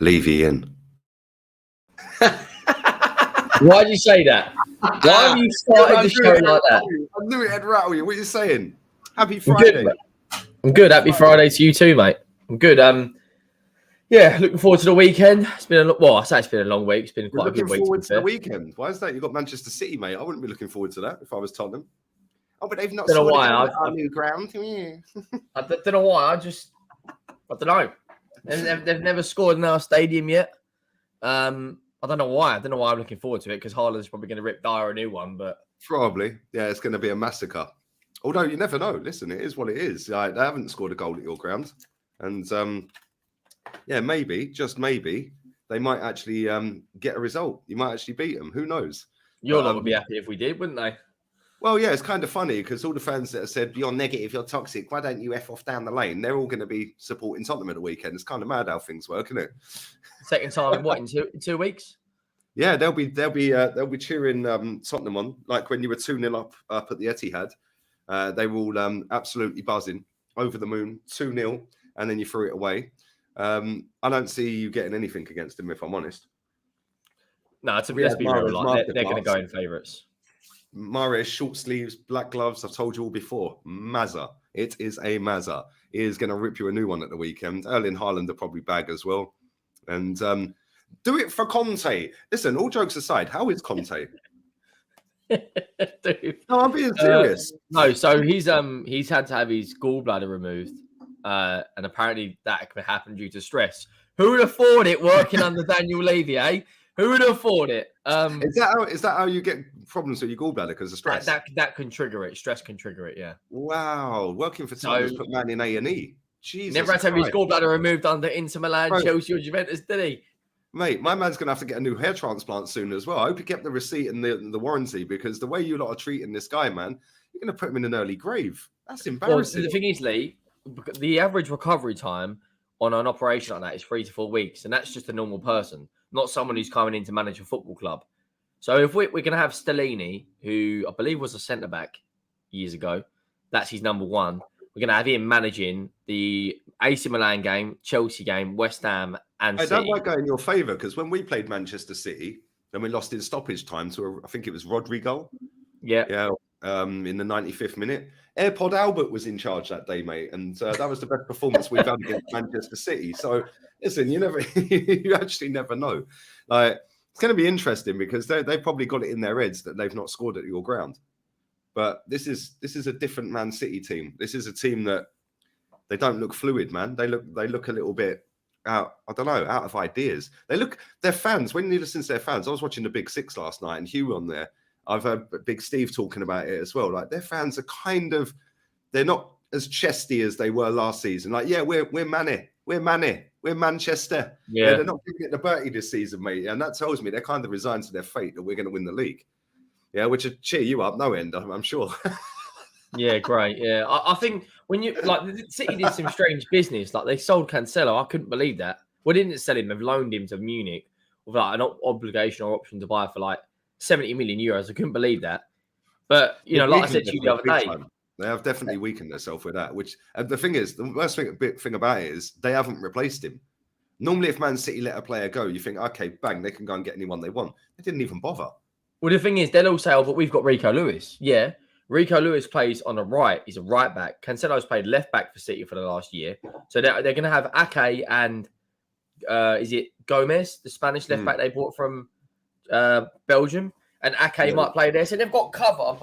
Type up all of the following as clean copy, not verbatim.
Levy in. Why did you say that? Why have you started the show like that? I knew it'd rattle you. What are you saying? Happy Friday. I'm good. Happy Friday to you too, mate. I'm good. Yeah, looking forward to the weekend. It's been I say it's been a long week. It's been quite a good week. Looking forward to the weekend. Why is that? You got Manchester City, mate. I wouldn't be looking forward to that if I was Tottenham. Oh, but they've not scored again at our new ground. Yeah. I don't know why. I don't know. They've never scored in our stadium yet. I don't know why. I don't know why I'm looking forward to it because Haaland's probably going to rip Dyer a new one. But probably, yeah, it's going to be a massacre. Although you never know. Listen, it is what it is. They haven't scored a goal at your ground, and yeah, maybe, just maybe, they might actually get a result. You might actually beat them. Who knows? Your lot would be happy if we did, wouldn't they? Well, yeah, it's kind of funny because all the fans that have said, you're negative, you're toxic, why don't you F off down the lane? They're all going to be supporting Tottenham at the weekend. It's kind of mad how things work, isn't it? Second time in what, in 2 weeks? Yeah, they'll be cheering Tottenham on, like when you were 2-0 up at the Etihad. They were all absolutely buzzing, over the moon, 2-0, and then you threw it away. I don't see you getting anything against them, if I'm honest. No, let's be real. Like, they're going to go in favourites. Mahrez, short sleeves, black gloves. I've told you all before. Mazza. It is a Mazza. He is going to rip you a new one at the weekend. Erling Haaland will probably bag as well. And do it for Conte. Listen, all jokes aside, how is Conte? Dude. No, I'm being serious. No, so he's had to have his gallbladder removed. And apparently that can happen due to stress. Who would afford it working under Daniel Levy, eh? Who would afford it? Is that how you get problems with your gallbladder because of stress? That can trigger it. Stress can trigger it, yeah. Wow. Working for Tottenham put man in A&E. Jesus. Never had to have his gallbladder removed under Inter Milan, Chelsea or Juventus, did he? Mate, my man's going to have to get a new hair transplant soon as well. I hope he kept the receipt and the warranty because the way you lot are treating this guy, man, you're going to put him in an early grave. That's embarrassing. Well, the thing is, Lee, the average recovery time on an operation like that is 3 to 4 weeks. And that's just a normal person, not someone who's coming in to manage a football club. So if we're going to have Stellini, who I believe was a centre-back years ago, that's his number one. We're going to have him managing the AC Milan game, Chelsea game, West Ham, and City. That might go in your favour because when we played Manchester City, then we lost in stoppage time to, I think it was Rodrigo. Yeah. Yeah. In the 95th minute. AirPod Albert was in charge that day, mate. And that was the best performance we've had against Manchester City. So, listen, you actually never know. Like, it's going to be interesting because they've probably got it in their heads that they've not scored at your ground. But this is a different Man City team. This is a team that they don't look fluid, man. They look a little bit out, I don't know, out of ideas. Their fans, when you listen to their fans, I was watching the Big Six last night and Hugh on there. I've heard Big Steve talking about it as well. Like their fans are they're not as chesty as they were last season. Like, yeah, we're Manny, we're Manchester. Yeah, they're not giving it the Bertie this season, mate. And that tells me they're kind of resigned to their fate that we're going to win the league. Yeah, which would cheer you up no end, I'm sure. Yeah, great. Yeah, I think when you the City did some strange business. Like they sold Cancelo. I couldn't believe that. Well, they didn't sell him. They've loaned him to Munich with an obligation or option to buy for 70 million euros. I couldn't believe that. But, like I said to you the other day, they have definitely weakened themselves with that. Which the thing is, the worst thing about it is they haven't replaced him. Normally, if Man City let a player go, you think, okay, bang, they can go and get anyone they want. They didn't even bother. Well, the thing is, they'll all say, oh, but we've got Rico Lewis. Yeah, Rico Lewis plays on the right. He's a right back. Cancelo's played left back for City for the last year. So they're going to have Ake and, is it Gomez, the Spanish left back they bought from Belgium? And Ake might play there. So they've got cover,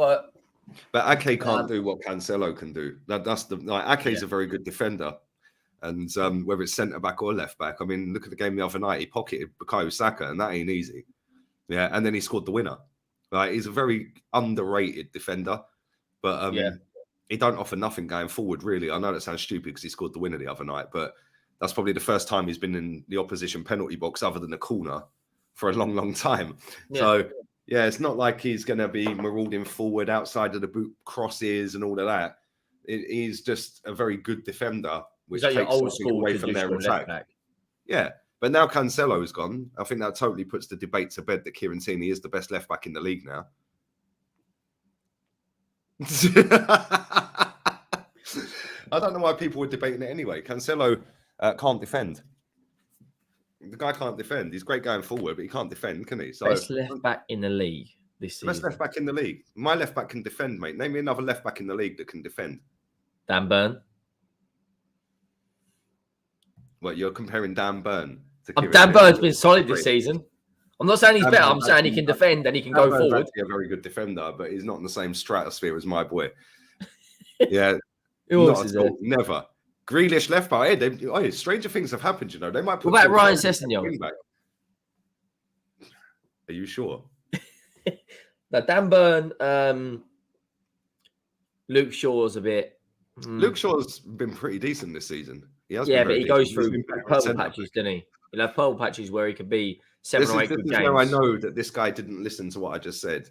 but Ake can't do what Cancelo can do. Ake's a very good defender. And whether it's centre back or left back, I mean, look at the game the other night. He pocketed Bukayo Saka, and that ain't easy. Yeah, and then he scored the winner. He's a very underrated defender, but he don't offer nothing going forward, really. I know that sounds stupid because he scored the winner the other night, but that's probably the first time he's been in the opposition penalty box other than a corner for a long, long time. Yeah. So, yeah, it's not like he's going to be marauding forward outside of the boot crosses and all of that. He's just a very good defender, which takes something away from their attack. Yeah, but now Cancelo's gone. I think that totally puts the debate to bed that Kieran Tierney is the best left back in the league now. I don't know why people were debating it anyway. Cancelo can't defend. The guy can't defend. He's great going forward, but he can't defend, can he? So Best left back in the league this the best season. left back in the league. My left back can defend, mate. Name me another left back in the league that can defend. Dan Burn. What, you're comparing Dan Burn to Dan Burn's been solid this season. I'm not saying he's better. I'm saying he can defend and he can go forward. He's a very good defender, but he's not in the same stratosphere as my boy. Yeah, Who else is there? Never. Grealish left back. Hey, stranger things have happened. You know, they might put. What about Ryan Sessegnon? Are you sure? Now, Dan Burn, Luke Shaw's a bit. Luke Shaw's been pretty decent this season. But he goes through purple patches, doesn't he? He'll have purple patches where he could be 7 or 8 good games. This is where I know that this guy didn't listen to what I just said.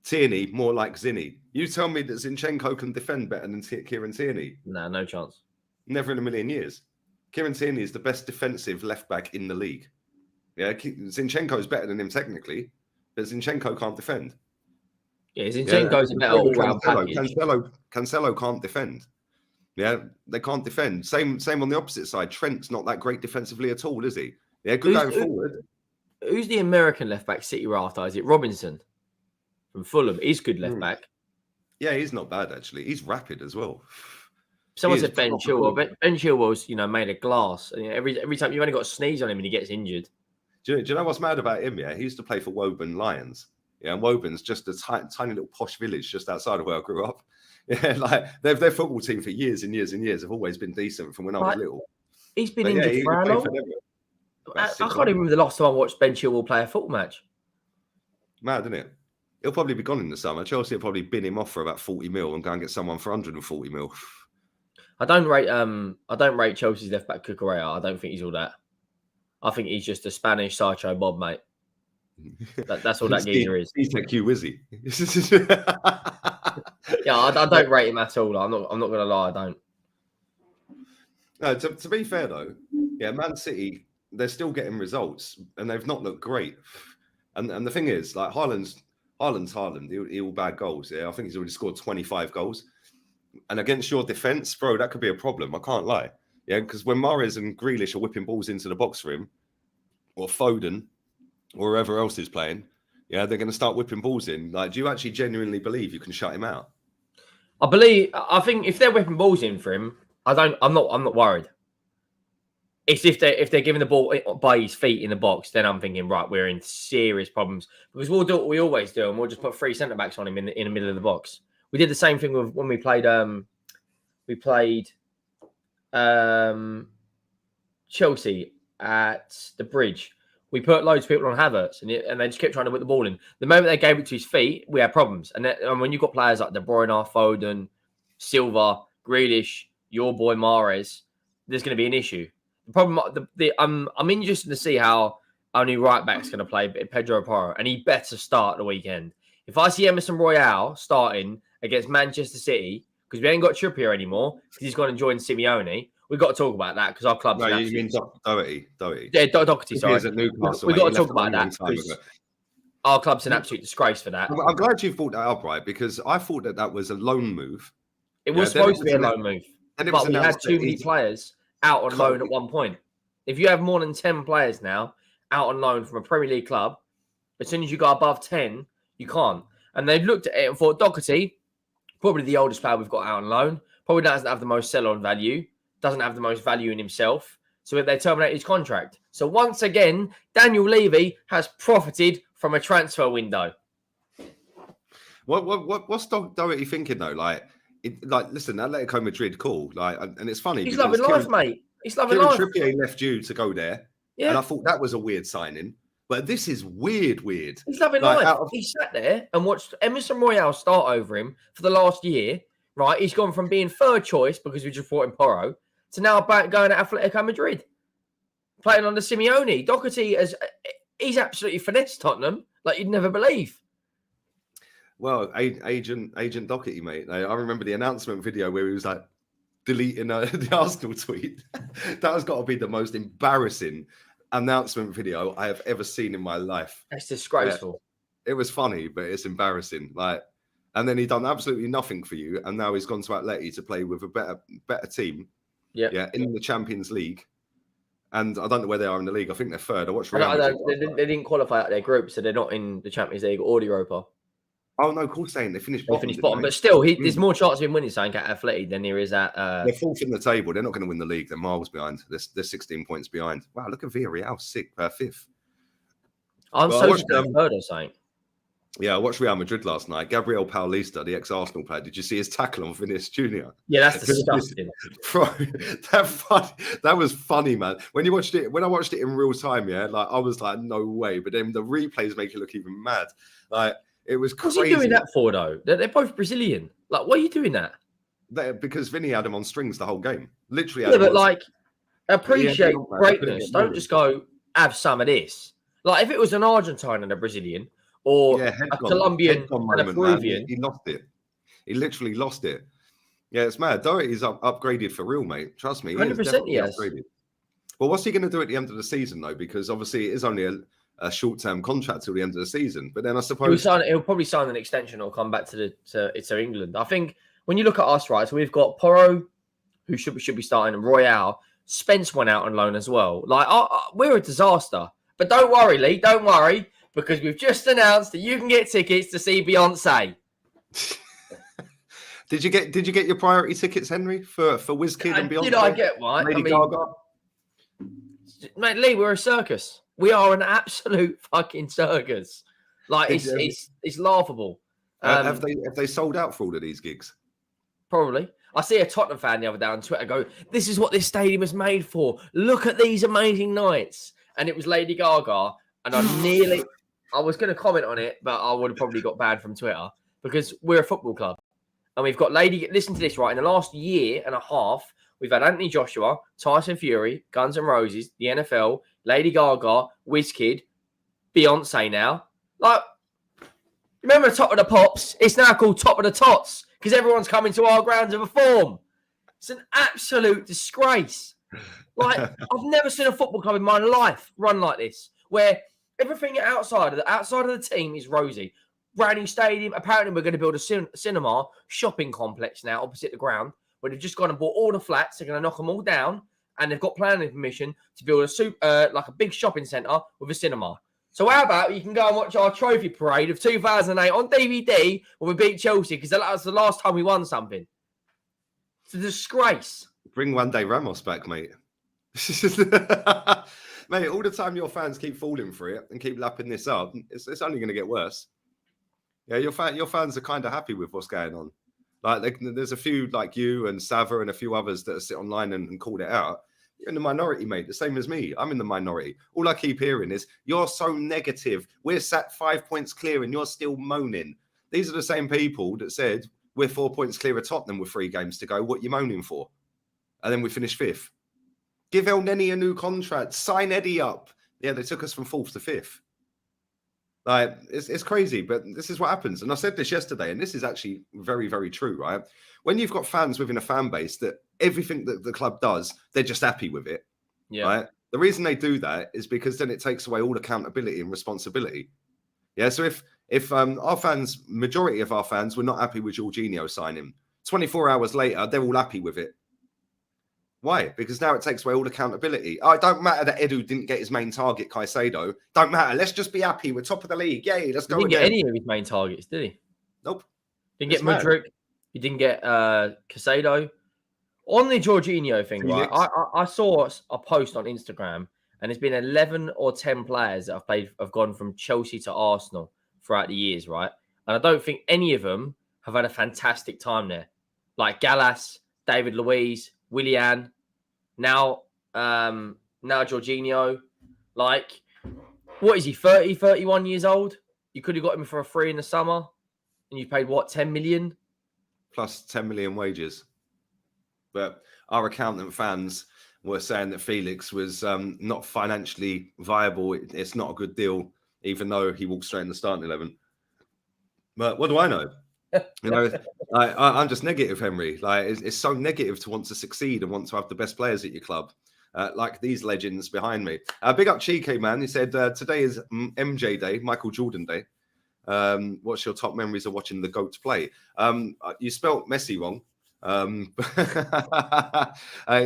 Tierney, more like Zinni. You tell me that Zinchenko can defend better than Kieran Tierney? Nah, no chance. Never in a million years. Kieran Tierney is the best defensive left back in the league. Yeah, Zinchenko is better than him technically, but Zinchenko can't defend. Yeah, Zinchenko's a better all-round package. Cancelo can't defend. Yeah, they can't defend. Same on the opposite side. Trent's not that great defensively at all, is he? Yeah, good going forward. Who's the American left back City were after? Is it Robinson from Fulham? He's good left back. Yeah, he's not bad actually. He's rapid as well. Someone said Ben Chilwell. Ben Chilwell's, made of glass. And every time you've only got to sneeze on him and he gets injured. Do you know what's mad about him? Yeah, he used to play for Woburn Lions. Yeah, and Woburn's just a tiny little posh village just outside of where I grew up. Yeah, like their football team for years and years and years have always been decent from when I was little. He's been injured for how long? I can't even remember the last time I watched Ben Chilwell play a football match. Mad, isn't it? He'll probably be gone in the summer. Chelsea will probably bin him off for about 40 mil and go and get someone for 140 mil. I don't rate Chelsea's left back Cucurella. I don't think he's all that. I think he's just a Spanish Sancho Bob, mate. That's all that geezer is. He's like you, is he? Yeah, I don't rate him at all. I'm not gonna lie, I don't. No, to be fair though, yeah, Man City, they're still getting results and they've not looked great. And the thing is, like Haaland's Haaland. He'll bag goals. Yeah, I think he's already scored 25 goals. And against your defense, bro, that could be a problem. I can't lie. Yeah, because when Mahrez and Grealish are whipping balls into the box for him, or Foden, or whoever else is playing, yeah, they're going to start whipping balls in. Like, do you actually genuinely believe you can shut him out? I think if they're whipping balls in for him, I'm not worried. It's if they're giving the ball by his feet in the box, then I'm thinking, right, we're in serious problems. Because we'll do what we always do, and we'll just put 3 centre backs on him in the middle of the box. We did the same thing when we played Chelsea at the Bridge. We put loads of people on Havertz, and they just kept trying to whip the ball in. The moment they gave it to his feet, we had problems. And when you've got players like De Bruyne, Foden, Silva, Grealish, your boy Mahrez, there's going to be an issue. The problem, I'm interested to see how our new right back's going to play, Pedro Porro, and he better start the weekend. If I see Emerson Royale starting against Manchester City, because we ain't got Trippier anymore, because he's gone and joined Simeone, we've got to talk about that because our club's... No, you mean Doherty. Yeah, Doherty, sorry. We've got to talk about that because our club's an absolute disgrace for that. I'm glad you brought that up, right? Because I thought that was a loan move. It was supposed to be a loan move, but we had too many players out on loan at one point. If you have more than 10 players now out on loan from a Premier League club, as soon as you go above 10, you can't. And they've looked at it and thought, Doherty, probably the oldest player we've got out on loan, probably doesn't have the most sell-on value, doesn't have the most value in himself. So they terminate his contract. So once again, Daniel Levy has profited from a transfer window. What's Doherty thinking though? Listen, Atletico Madrid, cool. And it's funny. He's loving life, mate. He's loving life. Trippier left you to go there. Yeah. And I thought that was a weird signing. But this is weird. He's loving life. He sat there and watched Emerson Royale start over him for the last year, right? He's gone from being third choice because we just brought in Porro to now going to Atletico Madrid, playing under Simeone. Doherty, he's absolutely finessed Tottenham like you'd never believe. Well, Agent Doherty, mate. I remember the announcement video where he was like deleting the Arsenal tweet. That has got to be the most embarrassing announcement video I have ever seen in my life. That's disgraceful. Yeah. It was funny, but it's embarrassing. And then he done absolutely nothing for you, and now he's gone to Atleti to play with a better team. Yeah, in the Champions League, And I don't know where they are in the league. I think they're third. I watched Real I Madrid. don't- they didn't qualify out their group, so they're not in the Champions League or the Europa. Oh, no, of course they ain't. They finished bottom. But still, there's more chance of him winning something at Athletic than there is at. They're fourth in the table. They're not going to win the league. They're miles behind. They're 16 points behind. Wow, look at Villarreal, fifth. I'm so third or something. Yeah, I watched Real Madrid last night. Gabriel Paulista, the ex-Arsenal player. Did you see his tackle on Vinicius Jr.? Yeah, that's disgusting. Bro, that was funny, man. When I watched it in real time, yeah, like I was like, no way. But then the replays make you look even mad. Like it was crazy. What's he doing that for, though? They're both Brazilian. Like, why are you doing that? Because Vinny had him on strings the whole game. Literally. Yeah, but like, appreciate greatness. Don't just go have some of this. Like, if it was an Argentine and a Brazilian, or a Colombian and a Peruvian. He lost it. He literally lost it. Yeah, it's mad. Doherty's upgraded for real, mate. Trust me. 100% yes. Upgraded. Well, what's he going to do at the end of the season, though? Because obviously it is only a short-term contract till the end of the season. But then I suppose... He'll probably sign an extension or come back to England. I think when you look at us, right, so we've got Porro, who should be starting, and Royale. Spence went out on loan as well. Like, we're a disaster. But don't worry, Lee. Don't worry. Because we've just announced that you can get tickets to see Beyonce. Did you get your priority tickets, Henry, for WizKid and Beyonce? Did I get one? Lady Gaga? Mate, Lee, we're a circus. We are an absolute fucking circus. Like it's laughable. Have they sold out for all of these gigs? Probably. I see a Tottenham fan the other day on Twitter go, "This is what this stadium is made for. Look at these amazing nights." And it was Lady Gaga, and I was going to comment on it, but I would have probably got banned from Twitter because we're a football club. And we've got listen to this, right? In the last year and a half, we've had Anthony Joshua, Tyson Fury, Guns N' Roses, the NFL, Lady Gaga, WizKid, Beyonce now. Like, remember Top of the Pops? It's now called Top of the Tots because everyone's coming to our grounds of a form. It's an absolute disgrace. Like, I've never seen a football club in my life run like this, where everything outside of the team is rosy. Brand new stadium. Apparently, we're going to build a cinema shopping complex now opposite the ground, where they've just gone and bought all the flats. They're going to knock them all down, and they've got planning permission to build like a big shopping centre with a cinema. So how about you can go and watch our trophy parade of 2008 on DVD when we beat Chelsea, because that was the last time we won something. It's a disgrace. Bring one day Ramos back, mate. Mate, all the time your fans keep falling for it and keep lapping this up, it's only going to get worse. Yeah, your fans are kind of happy with what's going on. Like, there's a few like you and Sava and a few others that sit online and called it out. You're in the minority, mate, the same as me. I'm in the minority. All I keep hearing is, you're so negative. We're sat 5 points clear and you're still moaning. These are the same people that said, we're 4 points clear of Tottenham with 3 games to go. What are you moaning for? And then we finished 5th. Give El Neni a new contract. Sign Eddie up. Yeah, they took us from 4th to 5th. Like, it's crazy, but this is what happens. And I said this yesterday, and this is actually very, very true, right? When you've got fans within a fan base that everything that the club does, they're just happy with it. Yeah. Right? The reason they do that is because then it takes away all accountability and responsibility. Yeah. So if our fans, majority of our fans were not happy with Jorginho signing, 24 hours later, they're all happy with it. Why? Because now it takes away all accountability. Oh, it don't matter that Edu didn't get his main target, Caicedo. Don't matter. Let's just be happy. We're top of the league. Yay, let's go. He didn't get any of his main targets, did he? Nope. Didn't get Mudryk. He didn't get Caicedo. On the Jorginho thing, right? I saw a post on Instagram, and there's been 11 or 10 players that have gone from Chelsea to Arsenal throughout the years, right? And I don't think any of them have had a fantastic time there. Like Gallas, David Luiz, Willian, now Jorginho. Like, what is he, 30, 31 years old? You could have got him for a free in the summer, and you paid, what, 10 million? Plus 10 million wages. But our accountant fans were saying that Felix was not financially viable. It's not a good deal, even though he walked straight in the starting 11. But what do I know? You know, I'm just negative, Henry. Like, it's so negative to want to succeed and want to have the best players at your club, like these legends behind me. Big up Cheeky, man. He said, today is MJ Day, Michael Jordan Day. What's your top memories of watching the GOAT play? You spelt Messi wrong.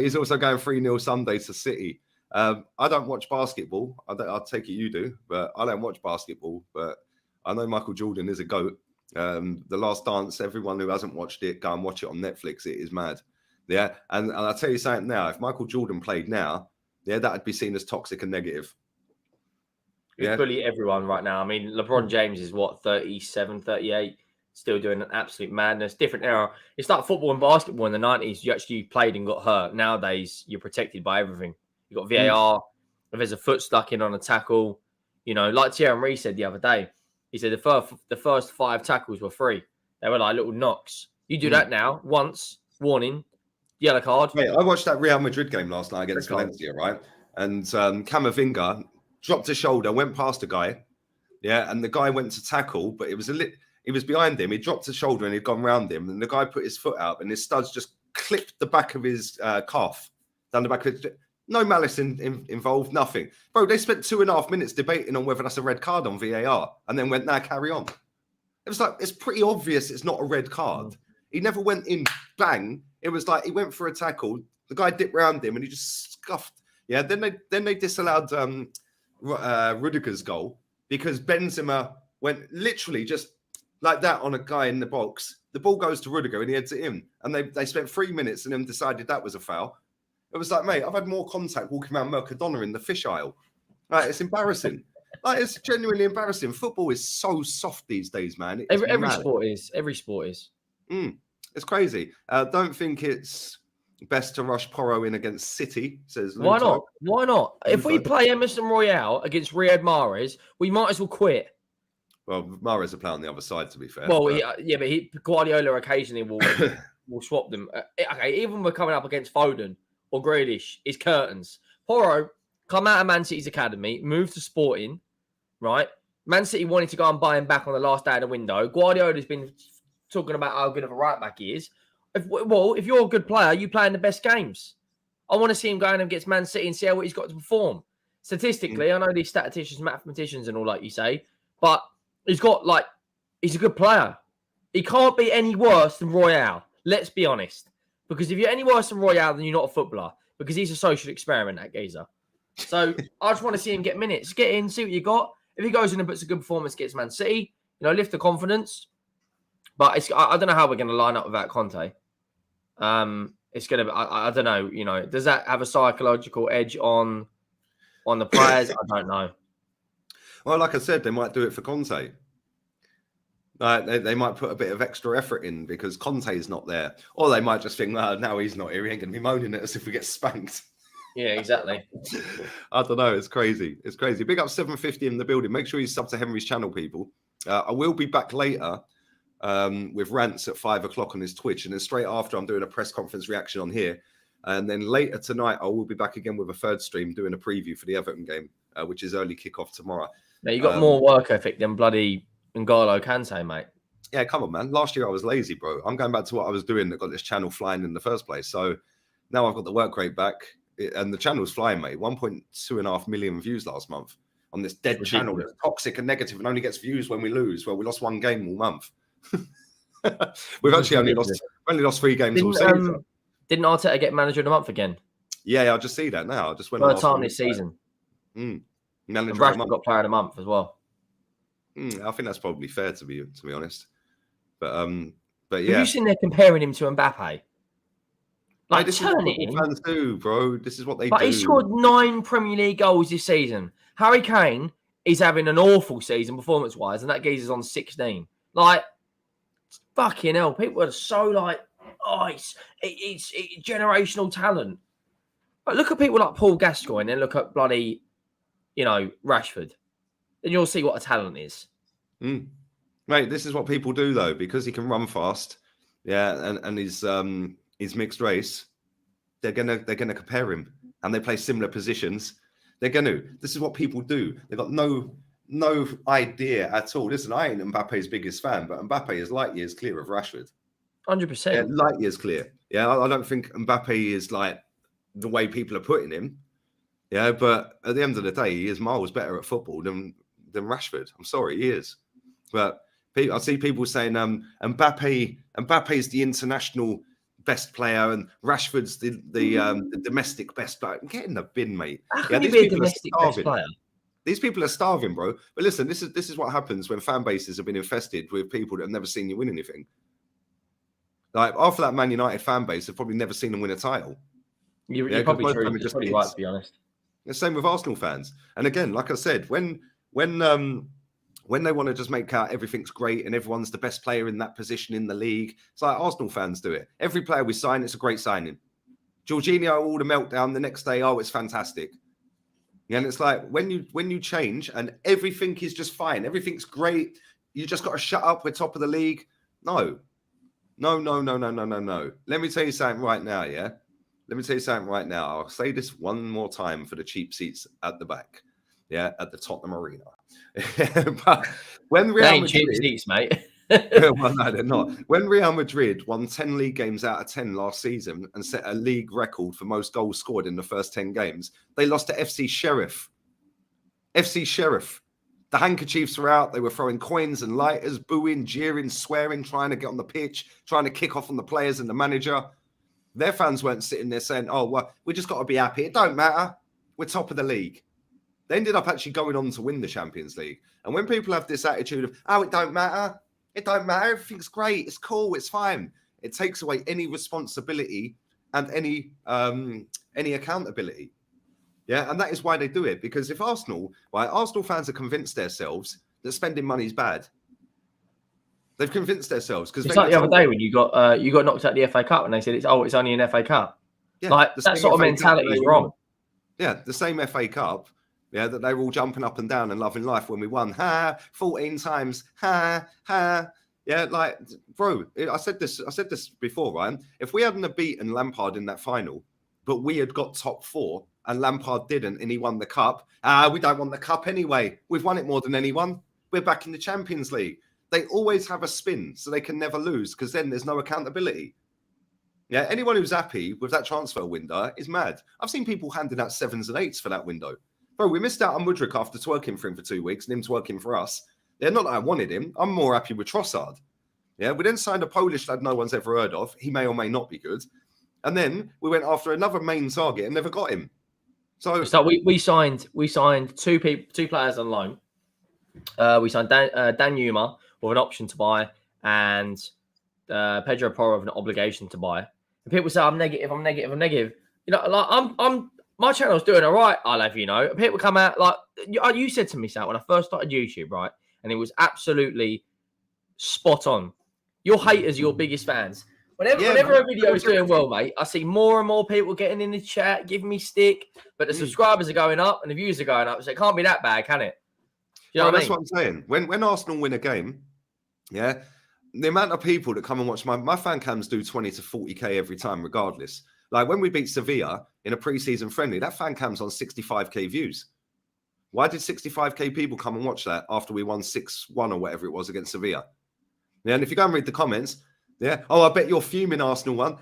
He's also going 3-0 Sunday to City. I don't watch basketball. I'll take it you do, but I don't watch basketball. But I know Michael Jordan is a GOAT. The Last Dance, everyone who hasn't watched it, go and watch it on Netflix. It is mad. Yeah. And I'll tell you something now. If Michael Jordan played now, that would be seen as toxic and negative. You bully everyone right now. I mean, LeBron James is what, 37, 38, still doing an absolute madness. Different era. It's like football and basketball in the 90s. You actually played and got hurt. Nowadays, you're protected by everything. You got VAR. If there's a foot stuck in on a tackle, like Thierry Henry said the other day, he said the first 5 tackles were free. They were like little knocks. You do that now, once, warning, yellow card. Mate, I watched that Real Madrid game last night against Valencia, right? And Camavinga dropped a shoulder, went past a guy, and the guy went to tackle, but it was he was behind him. He dropped a shoulder and he'd gone round him, and the guy put his foot out, and his studs just clipped the back of his calf, down the back of his. No malice involved, nothing. Bro, they spent 2.5 minutes debating on whether that's a red card on VAR, and then went, nah, carry on. It was like, it's pretty obvious it's not a red card. He never went in, bang. It was like he went for a tackle. The guy dipped round him and he just scuffed. Yeah, then they disallowed Rudiger's goal because Benzema went literally just like that on a guy in the box. The ball goes to Rudiger and he heads it in. And they spent 3 minutes and then decided that was a foul. It was like, mate, I've had more contact walking around Mercadona in the fish aisle. Like, it's embarrassing. Like, it's genuinely embarrassing. Football is so soft these days, man. Every sport is. Every sport is. It's crazy. Don't think it's best to rush Porro in against City, says Luto. Why not? Why not? If we play Emerson Royale against Riyad Mahrez, we might as well quit. Well, Mahrez are playing on the other side, to be fair. Well, but Guardiola occasionally will swap them. Okay, even we're coming up against Foden or Grealish, it's curtains. Porro, come out of Man City's academy, move to Sporting, right? Man City wanted to go and buy him back on the last day of the window. Guardiola's been talking about how good of a right back he is. If you're a good player, you play in the best games. I want to see him going against Man City and see how he's got to perform. Statistically, I know these statisticians, mathematicians and all, like you say, but he's a good player. He can't be any worse than Royale. Let's be honest. Because if you're any worse than Royale, then you're not a footballer. Because he's a social experiment, that geezer. So I just want to see him get minutes. Get in, see what you got. If he goes in and puts a good performance against Man City, lift the confidence. But I don't know how we're going to line up without Conte. It's going to be, I don't know, does that have a psychological edge on the players? I don't know. Well, like I said, they might do it for Conte. They might put a bit of extra effort in because Conte's not there. Or they might just think, now he's not here. He ain't going to be moaning at us if we get spanked. Yeah, exactly. I don't know. It's crazy. It's crazy. Big up 750 in the building. Make sure you sub to Henry's channel, people. I will be back later with rants at 5 o'clock on his Twitch. And then straight after, I'm doing a press conference reaction on here. And then later tonight, I will be back again with a third stream doing a preview for the Everton game, which is early kickoff tomorrow. Now, you got more work ethic than bloody N'Golo Kante, mate. Yeah, come on, man. Last year I was lazy, bro. I'm going back to what I was doing that got this channel flying in the first place. So now I've got the work rate back and the channel's flying, mate. 1.25 million views last month on this dead channel that's toxic and negative and only gets views when we lose. Well, we lost one game all month. We've actually only lost 3 games all season. Didn't Arteta get manager of the month again? Yeah, I just see that now. I just went third time this season. Manager Rashford got player of the month as well. I think that's probably fair to be honest. But yeah. Have you seen they're comparing him to Mbappe? Like, this turn is it in. Fans do, bro. This is what they do. But he scored 9 Premier League goals this season. Harry Kane is having an awful season performance-wise, and that geezer's on 16. Like, fucking hell. People are so like, it's generational talent. But look at people like Paul Gascoigne and look at bloody, Rashford. Then you'll see what a talent is. Mate, this is what people do though, because he can run fast. Yeah, and he's mixed race. They're gonna compare him, and they play similar positions. This is what people do. They've got no idea at all. Listen, I ain't Mbappe's biggest fan, but Mbappe is light years clear of Rashford. 100%. Yeah, light years clear. Yeah, I don't think Mbappe is like the way people are putting him. Yeah, but at the end of the day, he is miles better at football than Rashford. I'm sorry, he is. But I see people saying Mbappe is the best player and Rashford's the domestic best player. Get in the bin, mate. How Yeah, can you these be a people are domestic best starving. player? These people are starving, bro. But listen, this is what happens when fan bases have been infested with people that have never seen you win anything. Like after that Man United fan base, have probably never seen them win a title. You're probably most of true. them are You're just probably kids. right, to be honest. The same with Arsenal fans. And again, like I said, when they want to just make out everything's great and everyone's the best player in that position in the league, it's like Arsenal fans do it. Every player we sign, it's a great signing. Jorginho, all the meltdown the next day, oh, it's fantastic. Yeah, and it's like when you change and everything is just fine, everything's great, you just got to shut up, we're top of the league. No. Let me tell you something right now, yeah? Let me tell you something right now. I'll say this one more time for the cheap seats at the back, yeah, at the Tottenham Arena. But when Real They ain't Madrid, cheap seats, mate. well, no, they're not. When Real Madrid won 10 league games out of 10 last season and set a league record for most goals scored in the first 10 games, they lost to FC Sheriff. FC Sheriff. The handkerchiefs were out. They were throwing coins and lighters, booing, jeering, swearing, trying to get on the pitch, trying to kick off on the players and the manager. Their fans weren't sitting there saying, oh, well, we just got to be happy. It don't matter. We're top of the league. They ended up actually going on to win the Champions League. And when people have this attitude of, oh, it don't matter. It don't matter. Everything's great. It's cool. It's fine. It takes away any responsibility and any accountability. Yeah, and that is why they do it. Because if Arsenal fans are convinced themselves that spending money is bad. They've convinced themselves because it's like the other day when you got knocked out the FA Cup and they said it's only an FA Cup. Yeah, like that sort of mentality is wrong. Yeah, the same FA Cup. Yeah, that they were all jumping up and down and loving life when we won. 14 times. Yeah, like, bro, I said this before, Ryan. If we hadn't have beaten Lampard in that final, but we had got top 4 and Lampard didn't and he won the cup, we don't want the cup anyway. We've won it more than anyone. We're back in the Champions League. They always have a spin so they can never lose because then there's no accountability. Yeah, anyone who's happy with that transfer window is mad. I've seen people handing out 7s and 8s for that window. Bro, we missed out on Mudryk after twerking for him for 2 weeks and him twerking for us. Yeah, not that I wanted him. I'm more happy with Trossard. Yeah, we then signed a Polish lad no one's ever heard of. He may or may not be good. And then we went after another main target and never got him. So we signed two players on loan. We signed Dan Yuma with an option to buy and Pedro Porro with an obligation to buy. And people say I'm negative. You know, like I'm my channel's doing all right. I'll have you know. People come out like you said to me, Sam, when I first started YouTube, right? And it was absolutely spot on. Your haters are your biggest fans. Whenever a video is doing well, mate, I see more and more people getting in the chat, giving me stick, but the subscribers are going up and the views are going up. So it can't be that bad, can it? You know what I mean? That's what I'm saying. When Arsenal win a game, yeah, the amount of people that come and watch my fan cams do 20 to 40k every time, regardless. Like when we beat Sevilla in a pre-season friendly, that fan cam's on 65k views. Why did 65k people come and watch that after we won 6-1 or whatever it was against Sevilla? Yeah, and if you go and read the comments, yeah, oh, I bet you're fuming Arsenal won.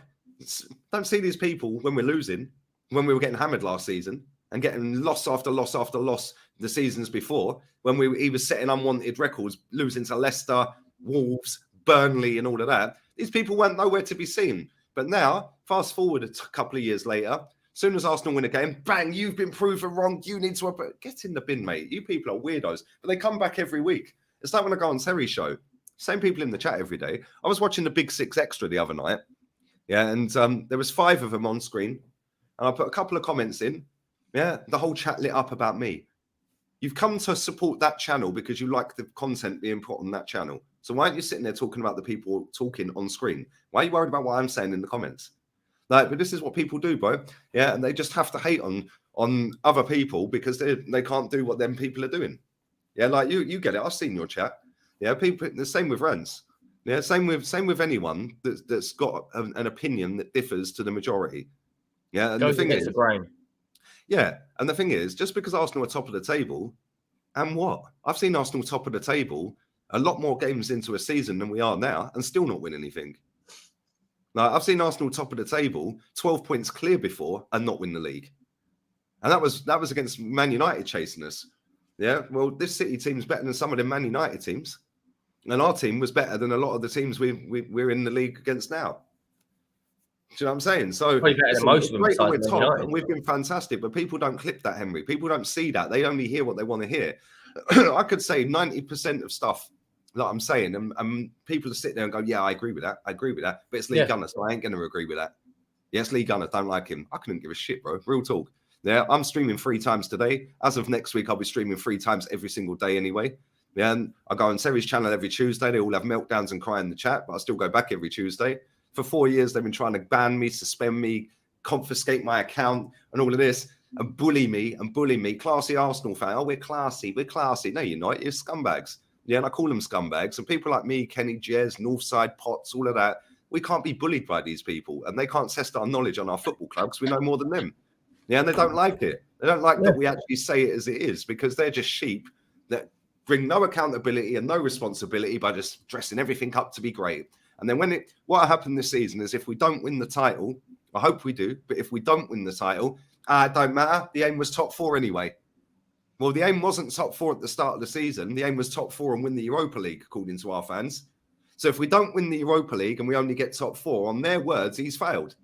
Don't see these people when we're losing, when we were getting hammered last season and getting loss after loss after loss the seasons before, when he was setting unwanted records, losing to Leicester, Wolves, Burnley and all of that. These people weren't nowhere to be seen. But now, fast forward a couple of years later, as soon as Arsenal win a game, bang, you've been proven wrong. You need to get in the bin, mate. You people are weirdos. But they come back every week. It's like when I go on Terry's show. Same people in the chat every day. I was watching the Big Six Extra the other night. Yeah, and there was 5 of them on screen. And I put a couple of comments in. Yeah, the whole chat lit up about me. You've come to support that channel because you like the content being put on that channel. So why aren't you sitting there talking about the people talking on screen? Why are you worried about what I'm saying in the comments? Like, but this is what people do, bro. Yeah, and they just have to hate on other people because they can't do what them people are doing. Yeah, like you get it. I've seen your chat. Yeah, people. The same with Rans. Yeah, same with anyone that's got an opinion that differs to the majority. Yeah, and Goes the thing against is, the grain. yeah, and the thing is, just because Arsenal are top of the table, and what? I've seen Arsenal top of the table a lot more games into a season than we are now, and still not win anything. Like, I've seen Arsenal top of the table, 12 points clear before, and not win the league. And that was against Man United chasing us. Yeah, well, this City team's better than some of the Man United teams. And our team was better than a lot of the teams we're in the league against now. Do you know what I'm saying? So Probably better than most of them. great when we're Besides top, United. and we've been fantastic, but people don't clip that, Henry. People don't see that. They only hear what they want to hear. I could say 90% of stuff that I'm saying, and people sit there and go, yeah, I agree with that. I agree with that. But it's Lee Gunner, so I ain't going to agree with that. Yes, Lee Gunner, don't like him. I couldn't give a shit, bro. Real talk. Yeah, I'm streaming 3 times today. As of next week, I'll be streaming 3 times every single day anyway. Yeah, and I go on Seri's channel every Tuesday. They all have meltdowns and cry in the chat, but I still go back every Tuesday. For 4 years, they've been trying to ban me, suspend me, confiscate my account, and all of this, and bully me. Classy Arsenal fan. Oh, we're classy. No, you're not. You're scumbags. Yeah, and I call them scumbags. And people like me, Kenny, Jez, Northside, Potts, all of that, we can't be bullied by these people, and they can't test our knowledge on our football club because we know more than them. Yeah, and they don't like it. They don't like that we actually say it as it is, because they're just sheep that bring no accountability and no responsibility by just dressing everything up to be great. And then what happened this season is, if we don't win the title, I hope we do, but if we don't win the title, it don't matter. The aim was top 4 anyway. Well, the aim wasn't top 4 at the start of the season. The aim was top 4 and win the Europa League, according to our fans. So if we don't win the Europa League and we only get top 4, on their words, he's failed.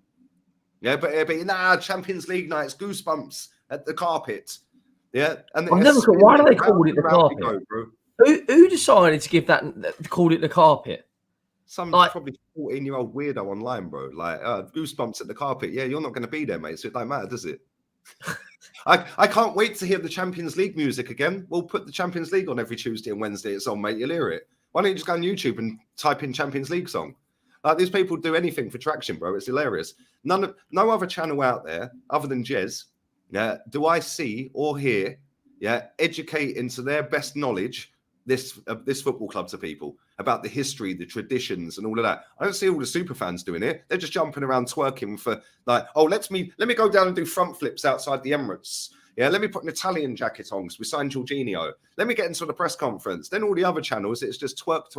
Yeah, but it'll be, Champions League nights, goosebumps at the carpet. Yeah. And I've never got, why do they call it the carpet? Who decided to give called it the carpet? Some probably 14-year-old weirdo online, bro. Like, goosebumps at the carpet. Yeah, you're not going to be there, mate. So it don't matter, does it? I can't wait to hear the Champions League music again. We'll put the Champions League on every Tuesday and Wednesday. It's on, mate. You'll hear it. Why don't you just go on YouTube and type in Champions League song? Like, these people do anything for traction, bro. It's hilarious. No other channel out there other than Jez, do I see or hear, educate into their best knowledge this football club to people about the history, the traditions, and all of that. I don't see all the super fans doing it. They're just jumping around twerking for, like, oh, let me go down and do front flips outside the Emirates. Yeah, let me put an Italian jacket on because we signed Jorginho. Let me get into the press conference. Then all the other channels, it's just twerk,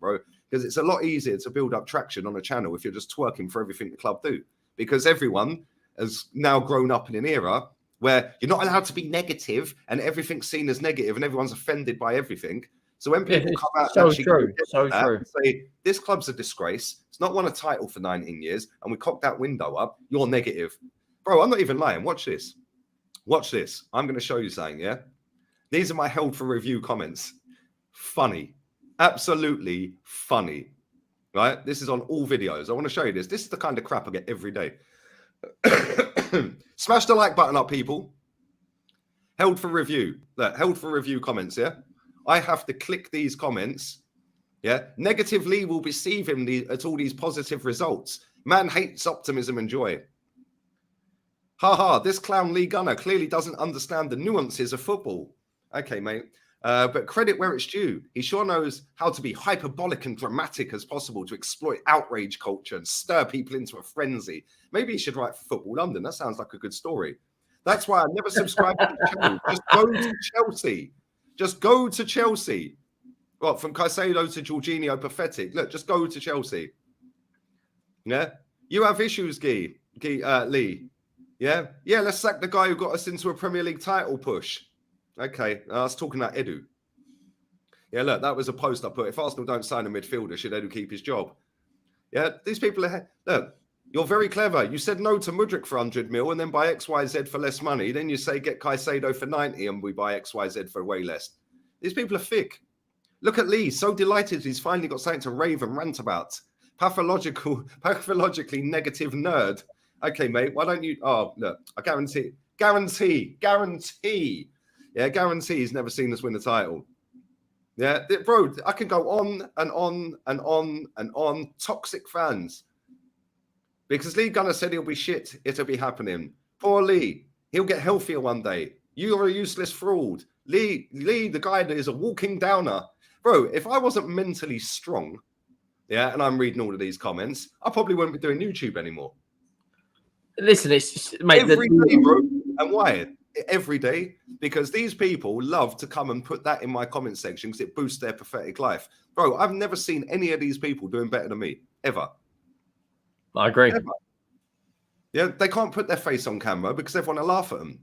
bro. Because it's a lot easier to build up traction on a channel if you're just twerking for everything the club do. Because everyone has now grown up in an era where you're not allowed to be negative and everything's seen as negative and everyone's offended by everything. So when people come out and say, this club's a disgrace, it's not won a title for 19 years, and we cocked that window up, you're negative. Bro, I'm not even lying. Watch this. I'm going to show you something, yeah? These are my held for review comments. Funny. Absolutely funny. Right? This is on all videos. I want to show you this. This is the kind of crap I get every day. Smash the like button up, people. Held for review. Look, held for review comments, yeah? I have to click these comments, yeah? Negatively will perceive him at all these positive results. Man hates optimism and joy. This clown Lee Gunner clearly doesn't understand the nuances of football. Okay, mate. But credit where it's due. He sure knows how to be hyperbolic and dramatic as possible to exploit outrage culture and stir people into a frenzy. Maybe he should write for Football London. That sounds like a good story. That's why I never subscribe to the channel. Just go to Chelsea. Just go to Chelsea. What, from Caicedo to Jorginho, pathetic. Look, just go to Chelsea. Yeah? You have issues, Lee. Yeah? Yeah, let's sack the guy who got us into a Premier League title push. Okay, I was talking about Edu. Yeah, look, that was a post I put. If Arsenal don't sign a midfielder, should Edu keep his job? Yeah, these people are... Look, you're very clever. You said no to Mudryk for 100 mil and then buy XYZ for less money. Then you say get Caicedo for 90 and we buy XYZ for way less. These people are thick. Look at Lee. So delighted he's finally got something to rave and rant about. Pathologically negative nerd. Okay, mate, why don't you... Oh, look, I guarantee. Yeah, guarantee he's never seen us win a title. Yeah, bro, I can go on and on and on and on. Toxic fans. Because Lee Gunner said he'll be shit, it'll be happening. Poor Lee, he'll get healthier one day. You're a useless fraud. Lee, the guy that is a walking downer. Bro, if I wasn't mentally strong, yeah, and I'm reading all of these comments, I probably wouldn't be doing YouTube anymore. Listen, it's just, mate, every day, bro. And why? Every day, because these people love to come and put that in my comment section because it boosts their pathetic life. Bro, I've never seen any of these people doing better than me, ever. I agree. Ever. Yeah, they can't put their face on camera because everyone will laugh at them.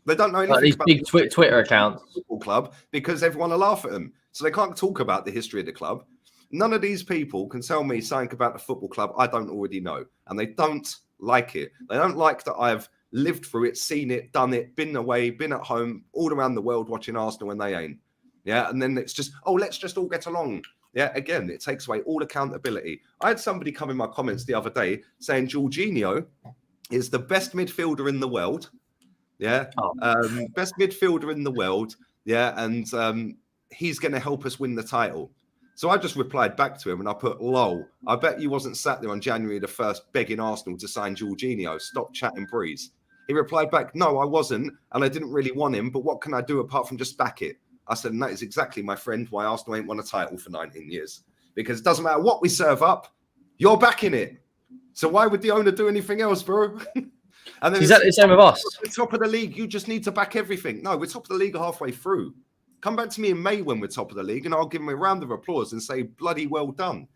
They don't know anything these about big Twitter accounts football club because everyone will laugh at them. So they can't talk about the history of the club. None of these people can tell me something about the football club I don't already know. And they don't like it. They don't like that I've lived through it, seen it, done it, been away, been at home, all around the world watching Arsenal when they ain't. Yeah, and then it's just, oh, let's just all get along. Yeah, again, it takes away all accountability. I had somebody come in my comments the other day saying Jorginho is the best midfielder in the world. Yeah, best midfielder in the world. Yeah, and he's going to help us win the title. So I just replied back to him and I put, lol, I bet you wasn't sat there on January the 1st begging Arsenal to sign Jorginho. Stop chatting breeze. He replied back, no, I wasn't. And I didn't really want him. But what can I do apart from just back it? I said, and that is exactly, my friend, why Arsenal ain't won a title for 19 years. Because it doesn't matter what we serve up, you're backing it. So why would the owner do anything else, bro? And then it's exactly the same with us. We're top of the league. You just need to back everything. No, we're top of the league halfway through. Come back to me in May when we're top of the league and I'll give him a round of applause and say, bloody well done.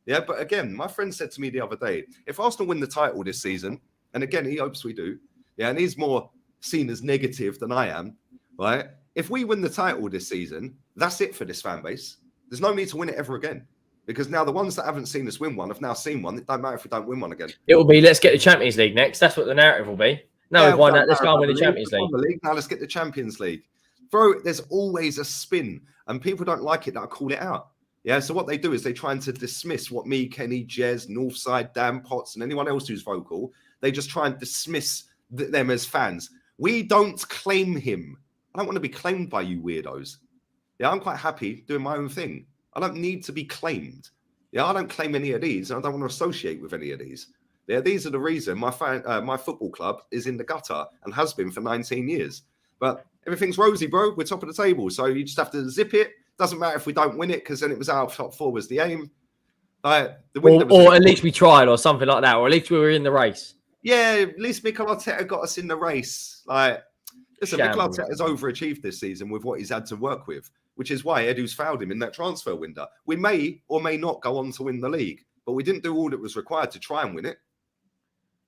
Yeah, but again, my friend said to me the other day, if Arsenal win the title this season, and again, he hopes we do, yeah, and he's more seen as negative than I am, right? If we win the title this season, that's it for this fan base. There's no need to win it ever again. Because now the ones that haven't seen us win one have now seen one. It don't matter if we don't win one again. It will be, let's get the Champions League next. That's what the narrative will be. No, we've won that. Let's go and win the Champions League. Now let's get the Champions League. Bro, there's always a spin. And people don't like it that I call it out. Yeah, so what they do is they try to dismiss what me, Kenny, Jez, Northside, Dan Potts, and anyone else who's vocal, they just try and dismiss them as fans. We don't claim him. I don't want to be claimed by you weirdos. Yeah, I'm quite happy doing my own thing. I don't need to be claimed. Yeah, I don't claim any of these. And I don't want to associate with any of these. Yeah, these are the reason my football club is in the gutter and has been for 19 years. But everything's rosy, bro. We're top of the table. So you just have to zip it. Doesn't matter if we don't win it because then it was our top four was the aim. Or at least we tried or something like that. Or at least we were in the race. Yeah, at least Mikel Arteta got us in the race. Listen, Mikel Arteta has overachieved this season with what he's had to work with, which is why Edu's fouled him in that transfer window. We may or may not go on to win the league, but we didn't do all that was required to try and win it.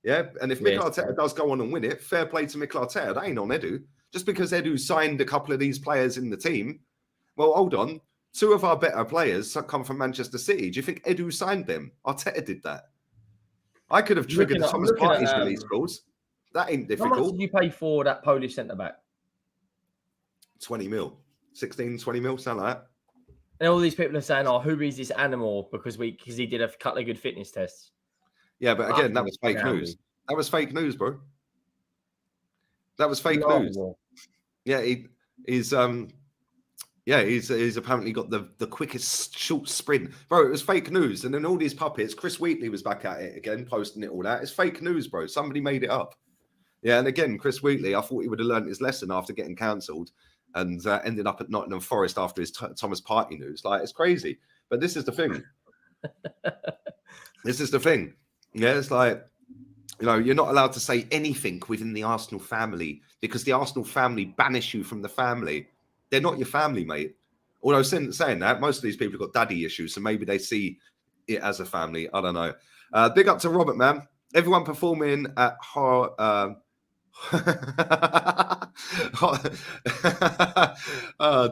Yeah, and if Mikel Arteta does go on and win it, fair play to Mikel Arteta. That ain't on Edu. Just because Edu signed a couple of these players in the team, well, hold on. Two of our better players come from Manchester City. Do you think Edu signed them? Arteta did that. I could have triggered Thomas Partey's release clause. That ain't difficult. How much did you pay for that Polish centre-back? 20 mil. 16, 20 mil, something like that. And all these people are saying, oh, who is this animal? Because he did a couple of good fitness tests. Yeah, but again, that was fake news. That was fake news, bro. That was fake news. Yeah, he's apparently got the quickest short sprint. Bro, it was fake news. And then all these puppets, Chris Wheatley was back at it again, posting it all that. It's fake news, bro. Somebody made it up. Yeah, and again, Chris Wheatley, I thought he would have learned his lesson after getting cancelled and ended up at Nottingham Forest after his Thomas Partey news. It's crazy. But this is the thing. This is the thing. Yeah, it's you're not allowed to say anything within the Arsenal family because the Arsenal family banish you from the family. They're not your family, mate. Although saying that, most of these people have got daddy issues, so maybe they see it as a family. I don't know. Big up to Robert, man. Everyone performing at oh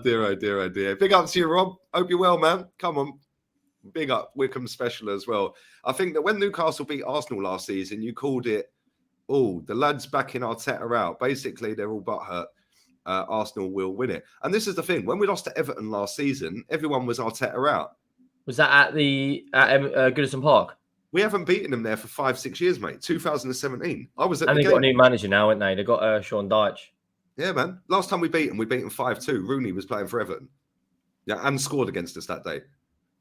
dear, oh dear, oh dear. Big up to you, Rob. Hope you're well, man. Come on. Big up Wickham special as well. I think that when Newcastle beat Arsenal last season, you called it, the lads backing Arteta out. Basically, they're all butthurt. Arsenal will win it. And this is the thing. When we lost to Everton last season, everyone was Arteta out. Was that at Goodison Park? We haven't beaten them there for 5-6 years, mate. 2017. I was at the game. And they got a new manager now, haven't they? They got Sean Dyche. Yeah, man. Last time we beat them 5-2. Rooney was playing for Everton. Yeah, and scored against us that day.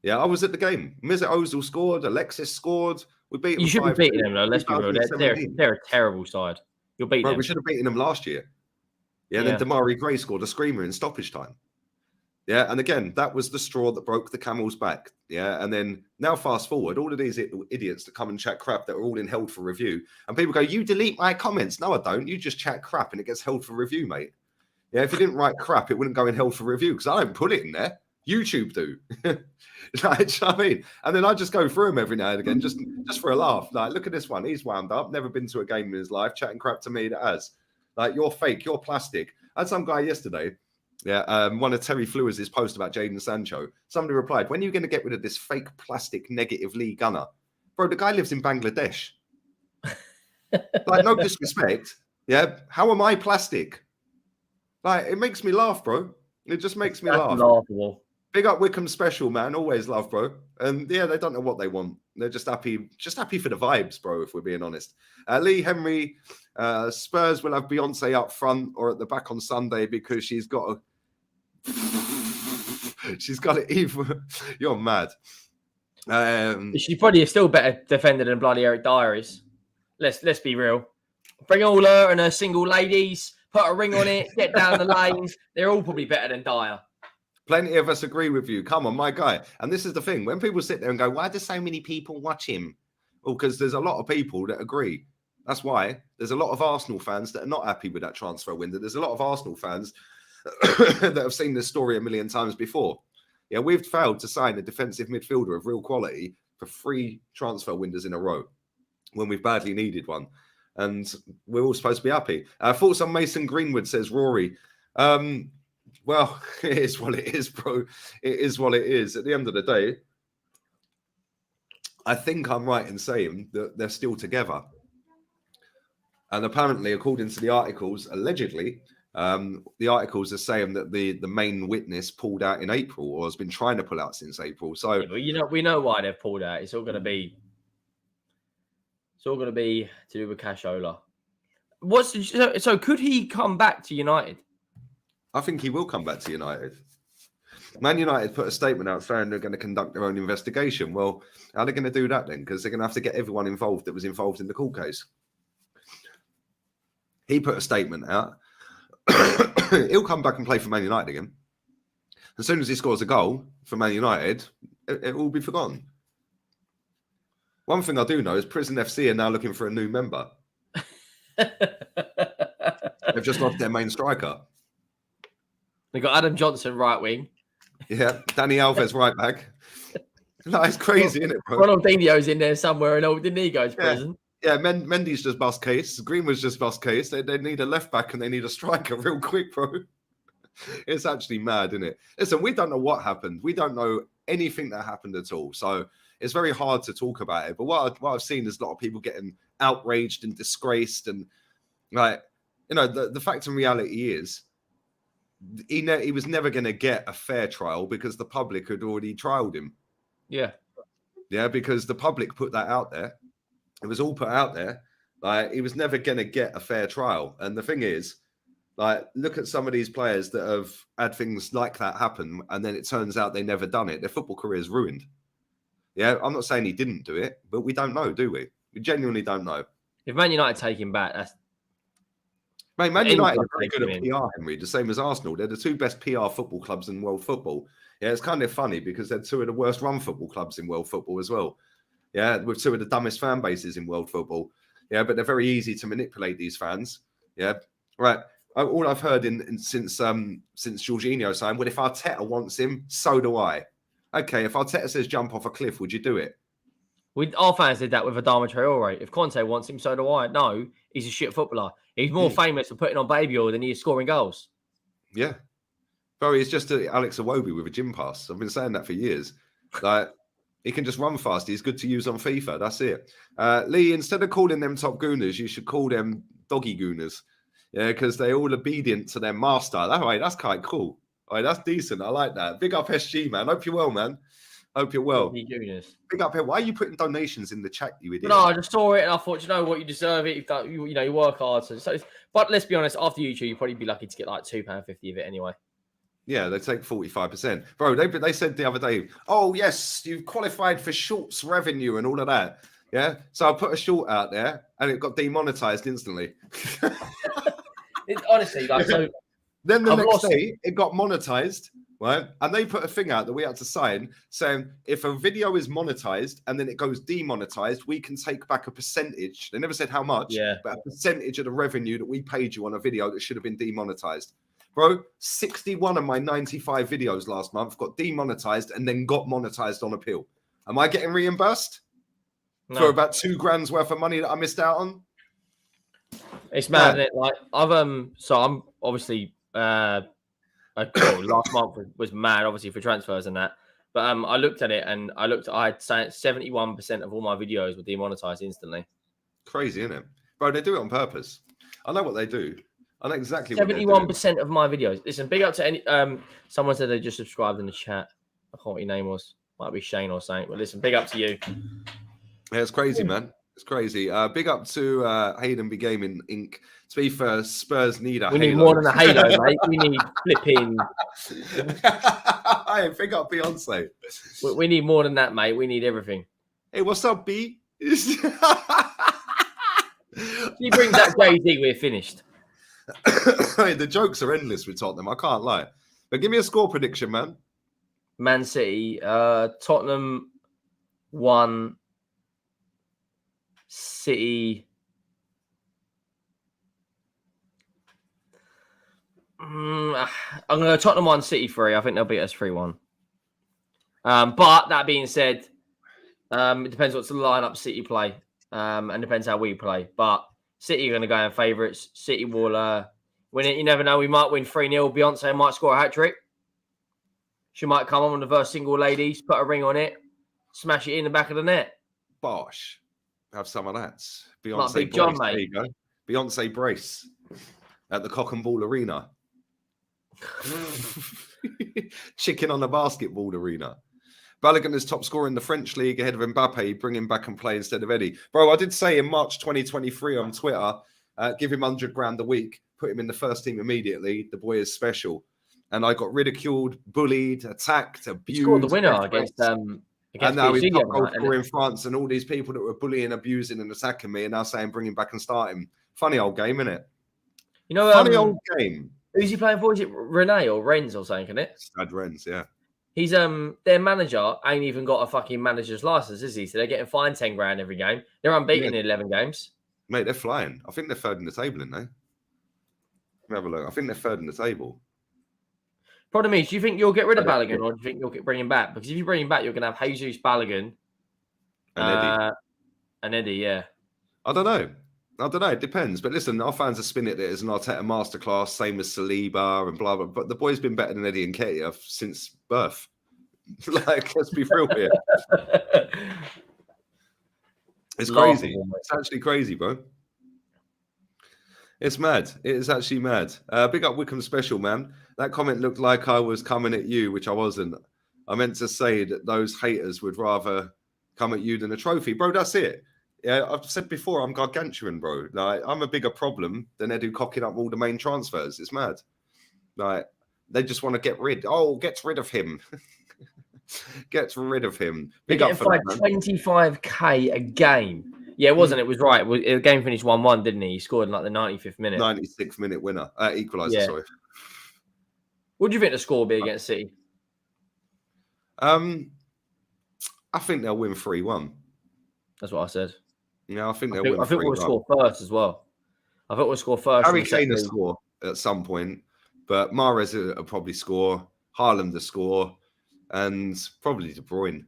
Yeah, I was at the game. Mesut Ozil scored. Alexis scored. We beat them. You should be beating them, though. Let's be real. They're a terrible side. You'll beat them. We should have beaten them last year. Yeah, and then Damari Gray scored a screamer in stoppage time. Yeah, and again, that was the straw that broke the camel's back. Yeah, and then now fast forward, all of these idiots that come and chat crap that are all in held for review. And people go, you delete my comments. No, I don't. You just chat crap and it gets held for review, mate. Yeah, if you didn't write crap, it wouldn't go in held for review because I don't put it in there. YouTube do. You know what I mean? And then I just go through them every now and again, just for a laugh. Look at this one. He's wound up. Never been to a game in his life. Chatting crap to me that has. You're fake. You're plastic. I had some guy yesterday. Yeah, one of Terry Flewers' post about Jadon Sancho. Somebody replied, "When are you going to get rid of this fake plastic negative Lee Gunner?" Bro, the guy lives in Bangladesh. Like, no disrespect. Yeah, how am I plastic? Like, it makes me laugh, bro. It just makes me laugh. Laughable. Big up Wickham Special, man. Always love, bro. And yeah, they don't know what they want. They're just happy for the vibes, bro, if we're being honest. Lee Henry, Spurs will have Beyonce up front or at the back on Sunday because she's got it even. You're mad. She's probably still better defender than bloody Eric Diaries. Let's be real. Bring all her and her single ladies, put a ring on it, get down the lane. They're all probably better than Dyer. Plenty of us agree with you. Come on, my guy. And this is the thing. When people sit there and go, why do so many people watch him? Well, because there's a lot of people that agree. That's why there's a lot of Arsenal fans that are not happy with that transfer window. There's a lot of Arsenal fans that have seen this story a million times before. Yeah, we've failed to sign a defensive midfielder of real quality for 3 transfer windows in a row when we've badly needed one. And we're all supposed to be happy. Thoughts on Mason Greenwood, says Rory. Well, it is what it is, bro. It is what it is. At the end of the day, I think I'm right in saying that they're still together. And apparently, according to the articles, allegedly, the articles are saying that the main witness pulled out in April or has been trying to pull out since April. So, yeah, but we know why they've pulled out. It's all going to be to do with Cashola. So could he come back to United? I think he will come back to United. Man United put a statement out saying they're going to conduct their own investigation. Well, how are they going to do that then? Because they're going to have to get everyone involved that was involved in the court case. He put a statement out. He'll come back and play for Man United again. As soon as he scores a goal for Man United, it will be forgotten. One thing I do know is Prison FC are now looking for a new member. They've just lost their main striker. They got Adam Johnson right wing. Yeah, Danny Alves right back. No, it's crazy, isn't it, bro? Ronaldinho's in there somewhere, and didn't he go to prison? Yeah, Mendy's just bust case. Greenwood's just bust case. They need a left back and they need a striker real quick, bro. It's actually mad, isn't it? Listen, we don't know what happened. We don't know anything that happened at all. So it's very hard to talk about it. But what I've seen is a lot of people getting outraged and disgraced. And, like, you know, the fact and reality is he was never going to get a fair trial because the public had already trialed him. Yeah. Yeah, because the public put that out there. It was all put out there. Like, he was never going to get a fair trial. And the thing is, like, look at some of these players that have had things like that happen, and then it turns out they never done it. Their football career is ruined. Yeah, I'm not saying he didn't do it, but we don't know, do we? We genuinely don't know. If Man United take him back, that's... Mate, Man United are very good at PR, Henry, the same as Arsenal. They're the 2 best PR football clubs in world football. Yeah, it's kind of funny because they're 2 of the worst run football clubs in world football as well. Yeah, with 2 of the dumbest fan bases in world football. Yeah, but they're very easy to manipulate, these fans. Yeah, right. All I've heard since Jorginho saying, well, if Arteta wants him, so do I. Okay, if Arteta says jump off a cliff, would you do it? Our fans did that with Adama Traore. If Conte wants him, so do I. No, he's a shit footballer. He's more famous for putting on baby oil than he is scoring goals. Yeah. Bro, he's just Alex Iwobi with a gym pass. I've been saying that for years. Like, he can just run fast. He's good to use on FIFA. That's it. Lee, instead of calling them top gooners, you should call them doggy gooners. Yeah, because they're all obedient to their master. That's quite cool. All right, that's decent. I like that. Big up SG, man. Hope you're well, man. Hope you're well. Doggy gooners. Big up here. Why are you putting donations in the chat, you idiot? No, I just saw it and I thought, you know what, you deserve it. You've done, you work hard. But let's be honest, after YouTube, you'd probably be lucky to get like £2.50 of it anyway. Yeah, they take 45%. Bro, they said the other day, oh, yes, you've qualified for shorts revenue and all of that. Yeah, so I put a short out there and it got demonetized instantly. Honestly, like, so... Then the next day, it got monetized, right? And they put a thing out that we had to sign saying if a video is monetized and then it goes demonetized, we can take back a percentage. They never said how much, but a percentage of the revenue that we paid you on a video that should have been demonetized. Bro, 61 of my 95 videos last month got demonetized and then got monetized on appeal. Am I getting reimbursed for about $2,000 worth of money that I missed out on? It's mad, isn't it? Like, I'm obviously, Last month was mad, obviously for transfers and that. But I looked at it and I had 71% of all my videos were demonetized instantly. Crazy, isn't it, bro? They do it on purpose. I know what they do. I know exactly 71% of my videos. Listen, big up to any. Someone said they just subscribed in the chat. I can't know what your name was. Might be Shane or something. But listen, big up to you. Yeah, it's crazy, man. It's crazy. Big up to Hayden B Gaming Inc. To be fair, Spurs need a We halo. need more than a halo, mate. We need flipping. Hey, big up Beyonce. We need more than that, mate. We need everything. Hey, what's up, B? If he brings that Jay-Z, we're finished. Hey, the jokes are endless with Tottenham. I can't lie. But give me a score prediction, man. Man City, Tottenham 1, City. I'm going to go Tottenham 1, City 3. I think they'll beat us 3-1. But that being said, it depends what's the lineup City play, and depends how we play. But City are going to go in favourites. City will win it. You never know. We might win 3-0. Beyonce might score a hat-trick. She might come on the first single ladies, put a ring on it, smash it in the back of the net. Bosh. Have some of that. Beyonce Like Big brace. John, There mate. you go. Beyonce brace at the Cock and Ball Arena. Chicken on the basketball arena. Balogun is top scorer in the French league ahead of Mbappe. Bring him back and play instead of Eddie. Bro, I did say in March 2023 on Twitter, give him 100 grand a week, put him in the first team immediately. The boy is special. And I got ridiculed, bullied, attacked, abused. He scored the winner against and now PSG he's top goal night, scorer in France, and all these people that were bullying, abusing, and attacking me are now saying bring him back and start him. Funny old game, isn't it? You know, Funny old game. Who's he playing for? Is it Rene or Rennes or something, isn't it? Stad Rennes, yeah. He's their manager ain't even got a fucking manager's license, is he? So they're getting fined 10 grand every game. They're unbeaten in 11 games. Mate, they're flying. I think they're third in the table, aren't they? Let me have a look. I think they're third in the table. Problem is, do you think you'll get rid of Balogun or do you think you'll bring him back? Because if you bring him back, you're going to have Jesus, Balogun, and Eddie, yeah. I don't know. It depends. But listen, our fans are spinning it as an Arteta masterclass, same as Saliba and blah, blah. But the boy's been better than Eddie and Nketiah since birth. Like, let's be real here. It's crazy. It's actually crazy, bro. It's mad. It is actually mad. Big up Wickham Special, man. That comment looked like I was coming at you, which I wasn't. I meant to say that those haters would rather come at you than a trophy. Bro, that's it. Yeah, I've said before, I'm gargantuan, bro. Like, I'm a bigger problem than Edu cocking up all the main transfers. It's mad. Like, they just want to get rid of him. Get rid of him. Big up for that, 25k a game. Yeah, it wasn't. It was right. The game finished 1-1, didn't he? He scored in like the 95th minute. 96th minute winner. Equaliser, sorry. What do you think the score will be against City? I think they'll win 3-1. That's what I said. Yeah, I think they'll win 3-1. I think we'll score first as well. I think we'll score first. Harry Kane will score at some point, but Mahrez will probably score. Haaland will score, and probably De Bruyne.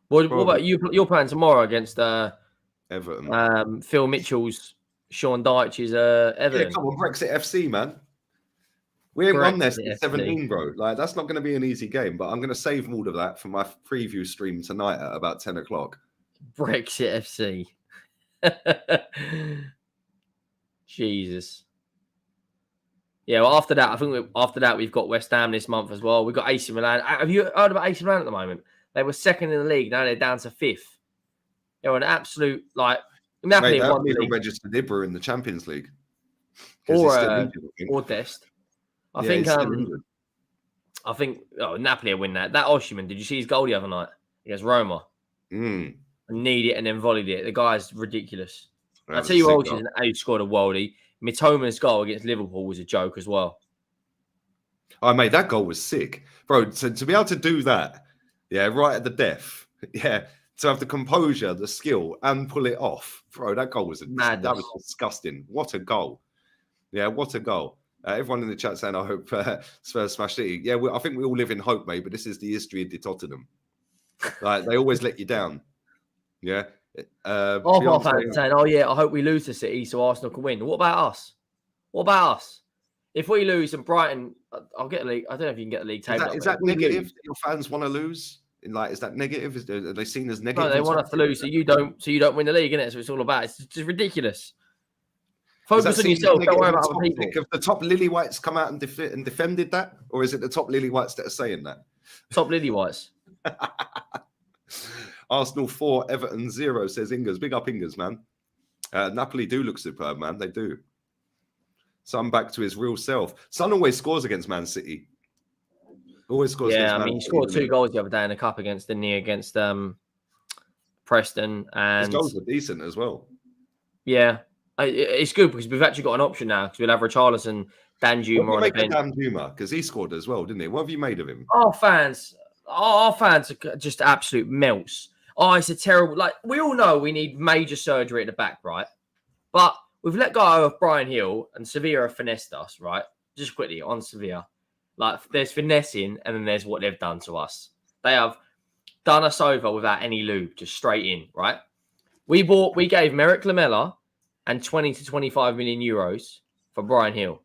What about you? You're playing tomorrow against Everton. Phil Mitchell's, Sean Dyche's Everton. Yeah, come on, Brexit FC, man. We ain't won this since 17, bro. Like, that's not going to be an easy game, but I'm going to save all of that for my preview stream tonight at about 10 o'clock. Brexit FC. Jesus. Yeah, well, after that, we've got West Ham this month as well. We've got AC Milan. Have you heard about AC Milan at the moment? They were second in the league. Now they're down to fifth. They're an absolute, like, Napoli won the league. Registered Ibra in the Champions League. Or Dest. I think Napoli will win that. That Osimhen, did you see his goal the other night against Roma? Need it and then volleyed it. The guy's ridiculous. I'll tell you what, who scored a worldie. Mitoma's goal against Liverpool was a joke as well. Oh, mate, that goal was sick. Bro, to be able to do that, yeah, right at the death, yeah, to have the composure, the skill, and pull it off. Bro, that goal was that was disgusting. What a goal. Yeah, what a goal. Everyone in the chat saying, I hope Spurs smash City. Yeah, I think we all live in hope, mate, but this is the history of the Tottenham. Like, they always let you down. Yeah. Our fans saying, oh, yeah, I hope we lose to City so Arsenal can win. What about us? If we lose and Brighton, I'll get a league. I don't know if you can get the league table. Is that negative that your fans want to lose? Like, is that negative? Are they seen as negative? No, they want us to lose, so you don't win the league, innit? So it's all about. It's just ridiculous. Focus on yourself. Don't worry about other people. Have the top lily whites come out and defended that, or is it the top lily whites that are saying that? Top lily whites. Arsenal 4, Everton 0, says Ingers. Big up Ingers, man. Napoli do look superb, man. They do. Son back to his real self. Son always scores against Man City. Always scores. Yeah, I mean, he scored 2 goals the other day in the cup against Preston, and his goals were decent as well. Yeah, it's good because we've actually got an option now because we'll have Richarlison, Danjuma on the bench. Danjuma, because he scored as well, didn't he? What have you made of him? Our fans are just absolute melts. Oh, it's a terrible. Like, we all know we need major surgery at the back, right? But we've let go of Brian Hill, and Sevilla have finessed us, right? Just quickly on Sevilla. Like, there's finessing, and then there's what they've done to us. They have done us over without any lube, just straight in, right? We gave Merrick Lamella and 20 to 25 million euros for Brian Hill.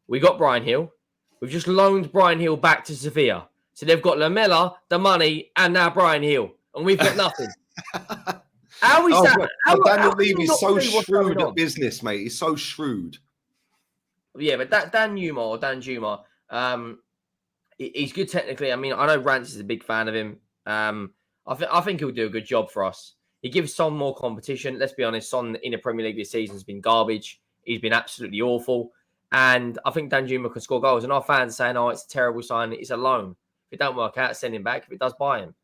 We got Brian Hill. We've just loaned Brian Hill back to Sevilla. So they've got Lamella, the money, and now Brian Hill. And we've got nothing. How is that? Daniel Levy is so shrewd at business, mate. He's so shrewd. Yeah, but Danjuma, he's good technically. I mean, I know Rance is a big fan of him. I think he'll do a good job for us. He gives Son more competition. Let's be honest, Son in the Premier League this season has been garbage. He's been absolutely awful. And I think Danjuma can score goals. And our fans are saying, oh, it's a terrible sign. It's a loan. If it don't work out, send him back. If it does, buy him.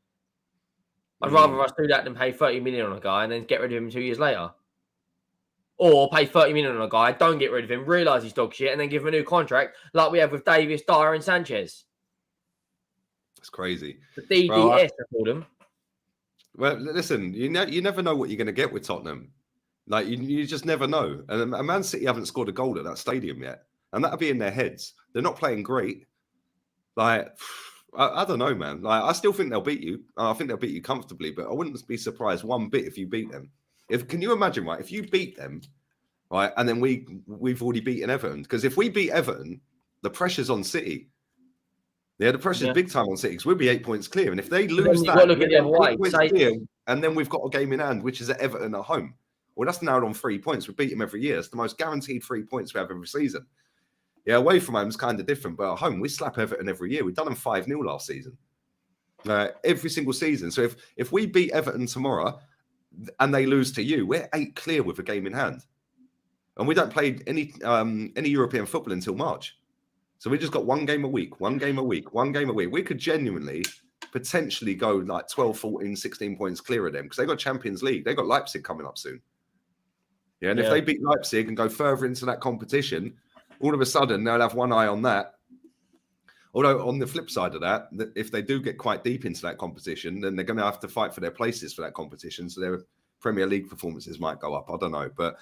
I'd rather us do that than pay 30 million on a guy and then get rid of him 2 years later. Or pay 30 million on a guy, don't get rid of him, realise he's dog shit, and then give him a new contract like we have with Davis, Dyer, and Sanchez. That's crazy. The DDS, I called him. Well, listen, you never know what you're going to get with Tottenham. Like, you just never know. And Man City haven't scored a goal at that stadium yet. And that'll be in their heads. They're not playing great. Like, I don't know, man. Like, I still think they'll beat you. I think they'll beat you comfortably, but I wouldn't be surprised one bit if you beat them. Can you imagine, right? If you beat them, right, and then we've already beaten Everton. Because if we beat Everton, the pressure's on City. Yeah, the pressure's big time on City because we'll be 8 points clear. And if they lose that, look at the other way, and then we've got a game in hand, which is at Everton at home. Well, that's narrowed on 3 points. We beat them every year. It's the most guaranteed 3 points we have every season. Yeah, away from home is kind of different, but at home, we slap Everton every year. We've done them 5-0 last season. Every single season. So if we beat Everton tomorrow and they lose to you, we're 8 clear with a game in hand. And we don't play any European football until March. So we just got 1 game a week, 1 game a week, 1 game a week. We could genuinely potentially go like 12, 14, 16 points clear of them because they got Champions League. They got Leipzig coming up soon. Yeah, and if they beat Leipzig and go further into that competition, all of a sudden they'll have one eye on that. Although on the flip side of that, if they do get quite deep into that competition, then they're going to have to fight for their places for that competition. So their Premier League performances might go up. I don't know, but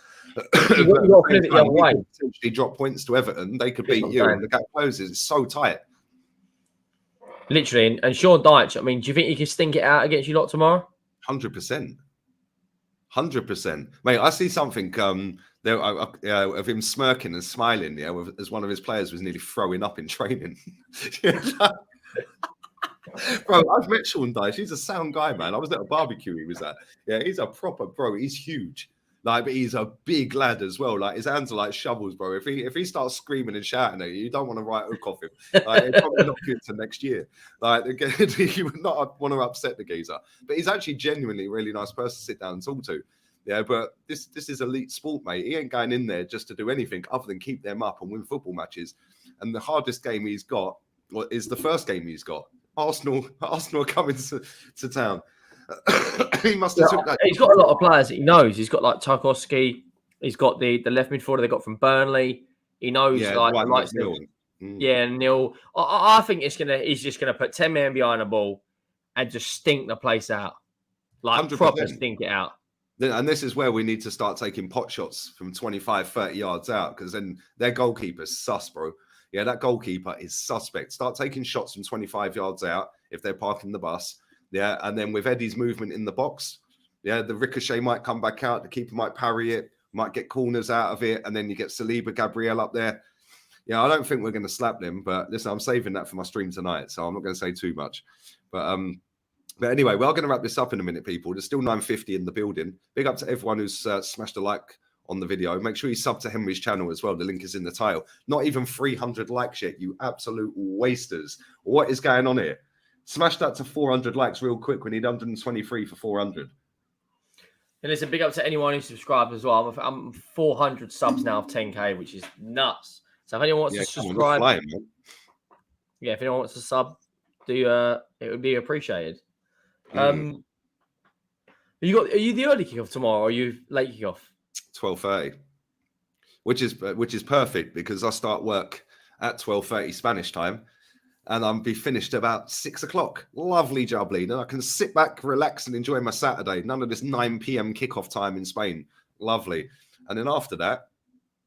potentially drop points to Everton. They could beat you, and the gap closes. It's so tight. Literally, and Sean Dyche. I mean, do you think he can stink it out against you lot tomorrow? 100%. 100%. Mate, I see something there of him smirking and smiling, as one of his players was nearly throwing up in training. Bro, I've met Sean Dyche. He's a sound guy, man. I was at a barbecue he was at. Yeah, he's a proper bro. He's huge. Like, but he's a big lad as well. Like, his hands are like shovels, bro. If he starts screaming and shouting at you, you don't want to write hook off him. Like, it's probably not good to next year. Like, you would not want to upset the geezer. But he's actually genuinely a really nice person to sit down and talk to. Yeah, but this is elite sport, mate. He ain't going in there just to do anything other than keep them up and win football matches. And the hardest game he's got is the first game he's got. Arsenal are coming to town. He must have took that. He's got a lot of players that he knows. He's got like Tarkowski. He's got the left midfielder they got from Burnley. He knows Neil. I think he's just gonna put 10 men behind the ball and just stink the place out. Like 100%. Proper stink it out. And this is where we need to start taking pot shots from 25, 30 yards out because then their goalkeeper's sus, bro. Yeah, that goalkeeper is suspect. Start taking shots from 25 yards out if they're parking the bus. Yeah, and then with Eddie's movement in the box, yeah, the ricochet might come back out. The keeper might parry it, might get corners out of it, and then you get Saliba, Gabriel up there. Yeah, I don't think we're going to slap them, but listen, I'm saving that for my stream tonight, so I'm not going to say too much. But anyway, we are going to wrap this up in a minute, people. There's still 950 in the building. Big up to everyone who's smashed a like on the video. Make sure you sub to Henry's channel as well. The link is in the title. Not even 300 likes yet, you absolute wasters. What is going on here? Smash that to 400 likes real quick. We need 123 for 400. And listen, big up to anyone who subscribed as well. I'm 400 subs now of 10K, which is nuts. So if anyone wants to subscribe, if anyone wants to sub, it would be appreciated. Are you the early kickoff tomorrow, or are you late kickoff? 12:30, which is perfect because I start work at 12:30 Spanish time, and I'll be finished about 6 o'clock. Lovely jubbly. Then I can sit back, relax, and enjoy my Saturday. None of this 9 p.m. kickoff time in Spain. Lovely. And then after that,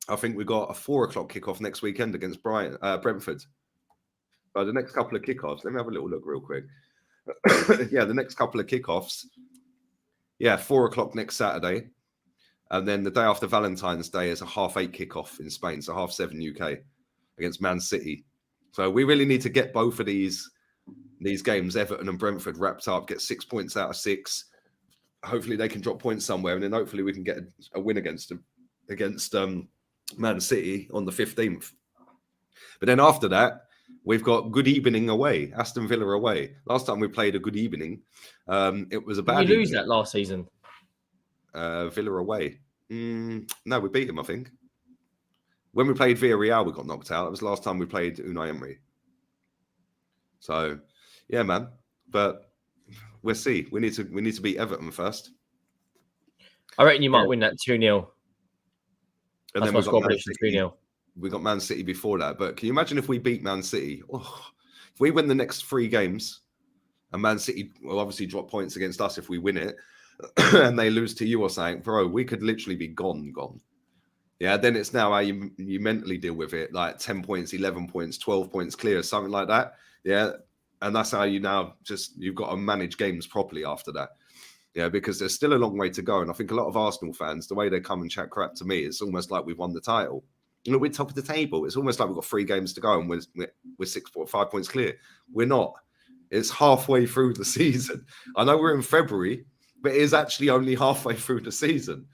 I think we've got a 4 o'clock kickoff next weekend against Brentford. So the next couple of kickoffs, let me have a little look real quick. Yeah, the next couple of kickoffs. Yeah, 4 o'clock next Saturday. And then the day after Valentine's Day is a 8:30 kickoff in Spain. So 7:30 UK against Man City. So we really need to get both of these games, Everton and Brentford, wrapped up, get 6 points out of 6. Hopefully they can drop points somewhere. And then hopefully we can get a win against Man City on the 15th. But then after that, we've got Good Evening away, Aston Villa away. Last time we played a Good Evening, it was a bad. Did you lose that last season? Villa away. No, we beat him, I think. When we played Villarreal, we got knocked out. That was the last time we played Unai Emery. So, yeah, man. But we'll see. We need to beat Everton first. I reckon you might win that 2-0. And that's then my score prediction, 2-0. We got Man City before that. But can you imagine if we beat Man City? Oh, if we win the next 3 games, and Man City will obviously drop points against us if we win it, and they lose to you or something, bro, we could literally be gone. Yeah, then it's now how you mentally deal with it, like 10 points, 11 points, 12 points clear, something like that. Yeah, and that's how you now you've got to manage games properly after that. Yeah, because there's still a long way to go. And I think a lot of Arsenal fans, the way they come and chat crap to me, it's almost like we've won the title. You know, we're top of the table. It's almost like we've got 3 games to go and we're 5 points clear. We're not. It's halfway through the season. I know we're in February, but it is actually only halfway through the season.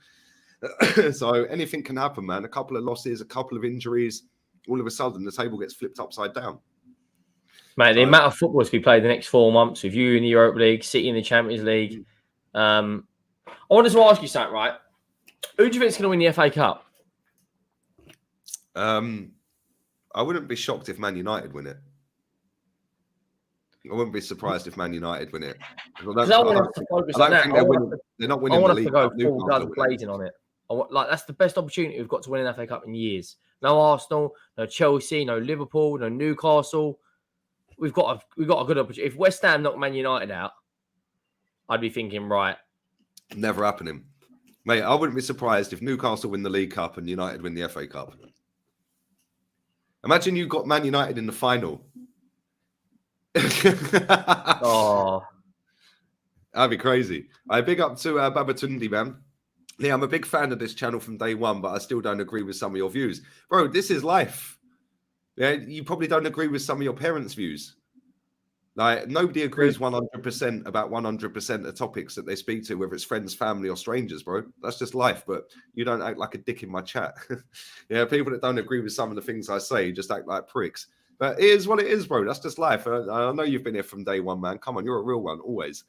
So anything can happen, man. A couple of losses, a couple of injuries, all of a sudden the table gets flipped upside down. Mate, the amount of football to be played the next 4 months with you in the Europa League, City in the Champions League. I wanted to ask you something, right? Who do you think is going to win the FA Cup? I wouldn't be shocked if Man United win it. I wouldn't be surprised if Man United win it. Because I want us to focus on that. They're not winning the league. I want us to go full guns blazing on it. That's the best opportunity we've got to win an FA Cup in years. No Arsenal, no Chelsea, no Liverpool, no Newcastle. We've got a good opportunity. If West Ham knock Man United out, I'd be thinking, right. Never happening. Mate, I wouldn't be surprised if Newcastle win the League Cup and United win the FA Cup. Imagine you got Man United in the final. Oh, that'd be crazy. I big up to Babatundi, man. Yeah, I'm a big fan of this channel from day one, but I still don't agree with some of your views. Bro, this is life. Yeah, you probably don't agree with some of your parents' views. Like, nobody agrees 100% about 100% of topics that they speak to, whether it's friends, family, or strangers, bro. That's just life, but you don't act like a dick in my chat. Yeah, people that don't agree with some of the things I say just act like pricks. But it is what it is, bro. That's just life. I know you've been here from day one, man. Come on, you're a real one, always.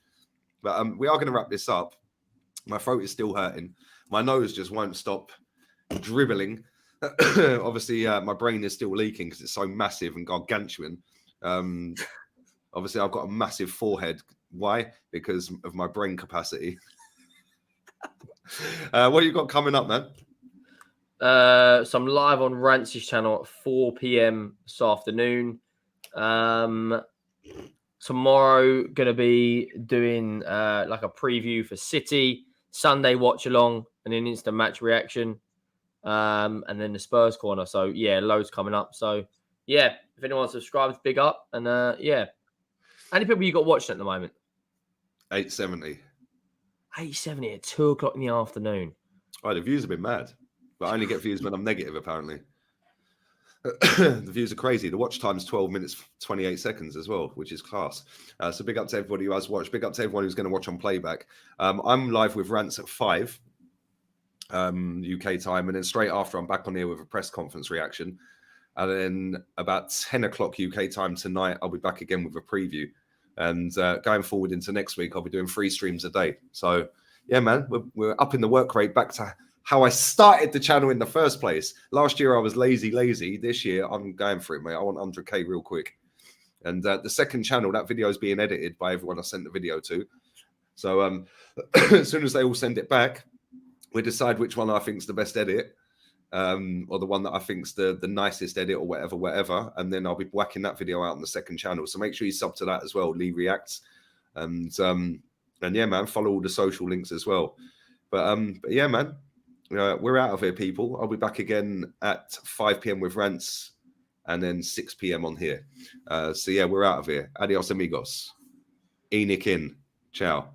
But we are going to wrap this up. My throat is still hurting. My nose just won't stop dribbling. Obviously, my brain is still leaking because it's so massive and gargantuan. Obviously, I've got a massive forehead. Why? Because of my brain capacity. What you got coming up, man? So I'm live on Rancy's channel at 4 p.m. this afternoon. Tomorrow, going to be doing like a preview for City. Sunday watch along and an instant match reaction. And then the Spurs corner. So, yeah, loads coming up. So, yeah, if anyone subscribes, big up. And, yeah. How many people you got watching at the moment? 870. 870 at 2 o'clock in the afternoon. Oh, the views have been mad. But I only get views when I'm negative, apparently. The views are crazy. The watch time's 12 minutes, 28 seconds as well, which is class. So big up to everybody who has watched. Big up to everyone who's going to watch on playback. I'm live with Rants at 5 UK time. And then straight after, I'm back on here with a press conference reaction. And then about 10 o'clock UK time tonight, I'll be back again with a preview. And going forward into next week, I'll be doing 3 streams a day. So, yeah, man, we're up in the work rate back to how I started the channel in the first place. Last year, I was lazy. This year, I'm going for it, mate. I want 100K real quick. And the second channel, that video is being edited by everyone I sent the video to. So as soon as they all send it back, we decide which one I think is the best edit. Or the one that I think's the nicest edit or whatever. And then I'll be whacking that video out on the second channel. So make sure you sub to that as well, Lee Reacts. And yeah, man, follow all the social links as well. But yeah, man, we're out of here, people. I'll be back again at 5 p.m. with Rants and then 6 p.m. on here. So yeah, we're out of here. Adios, amigos. Enoch in. Ciao.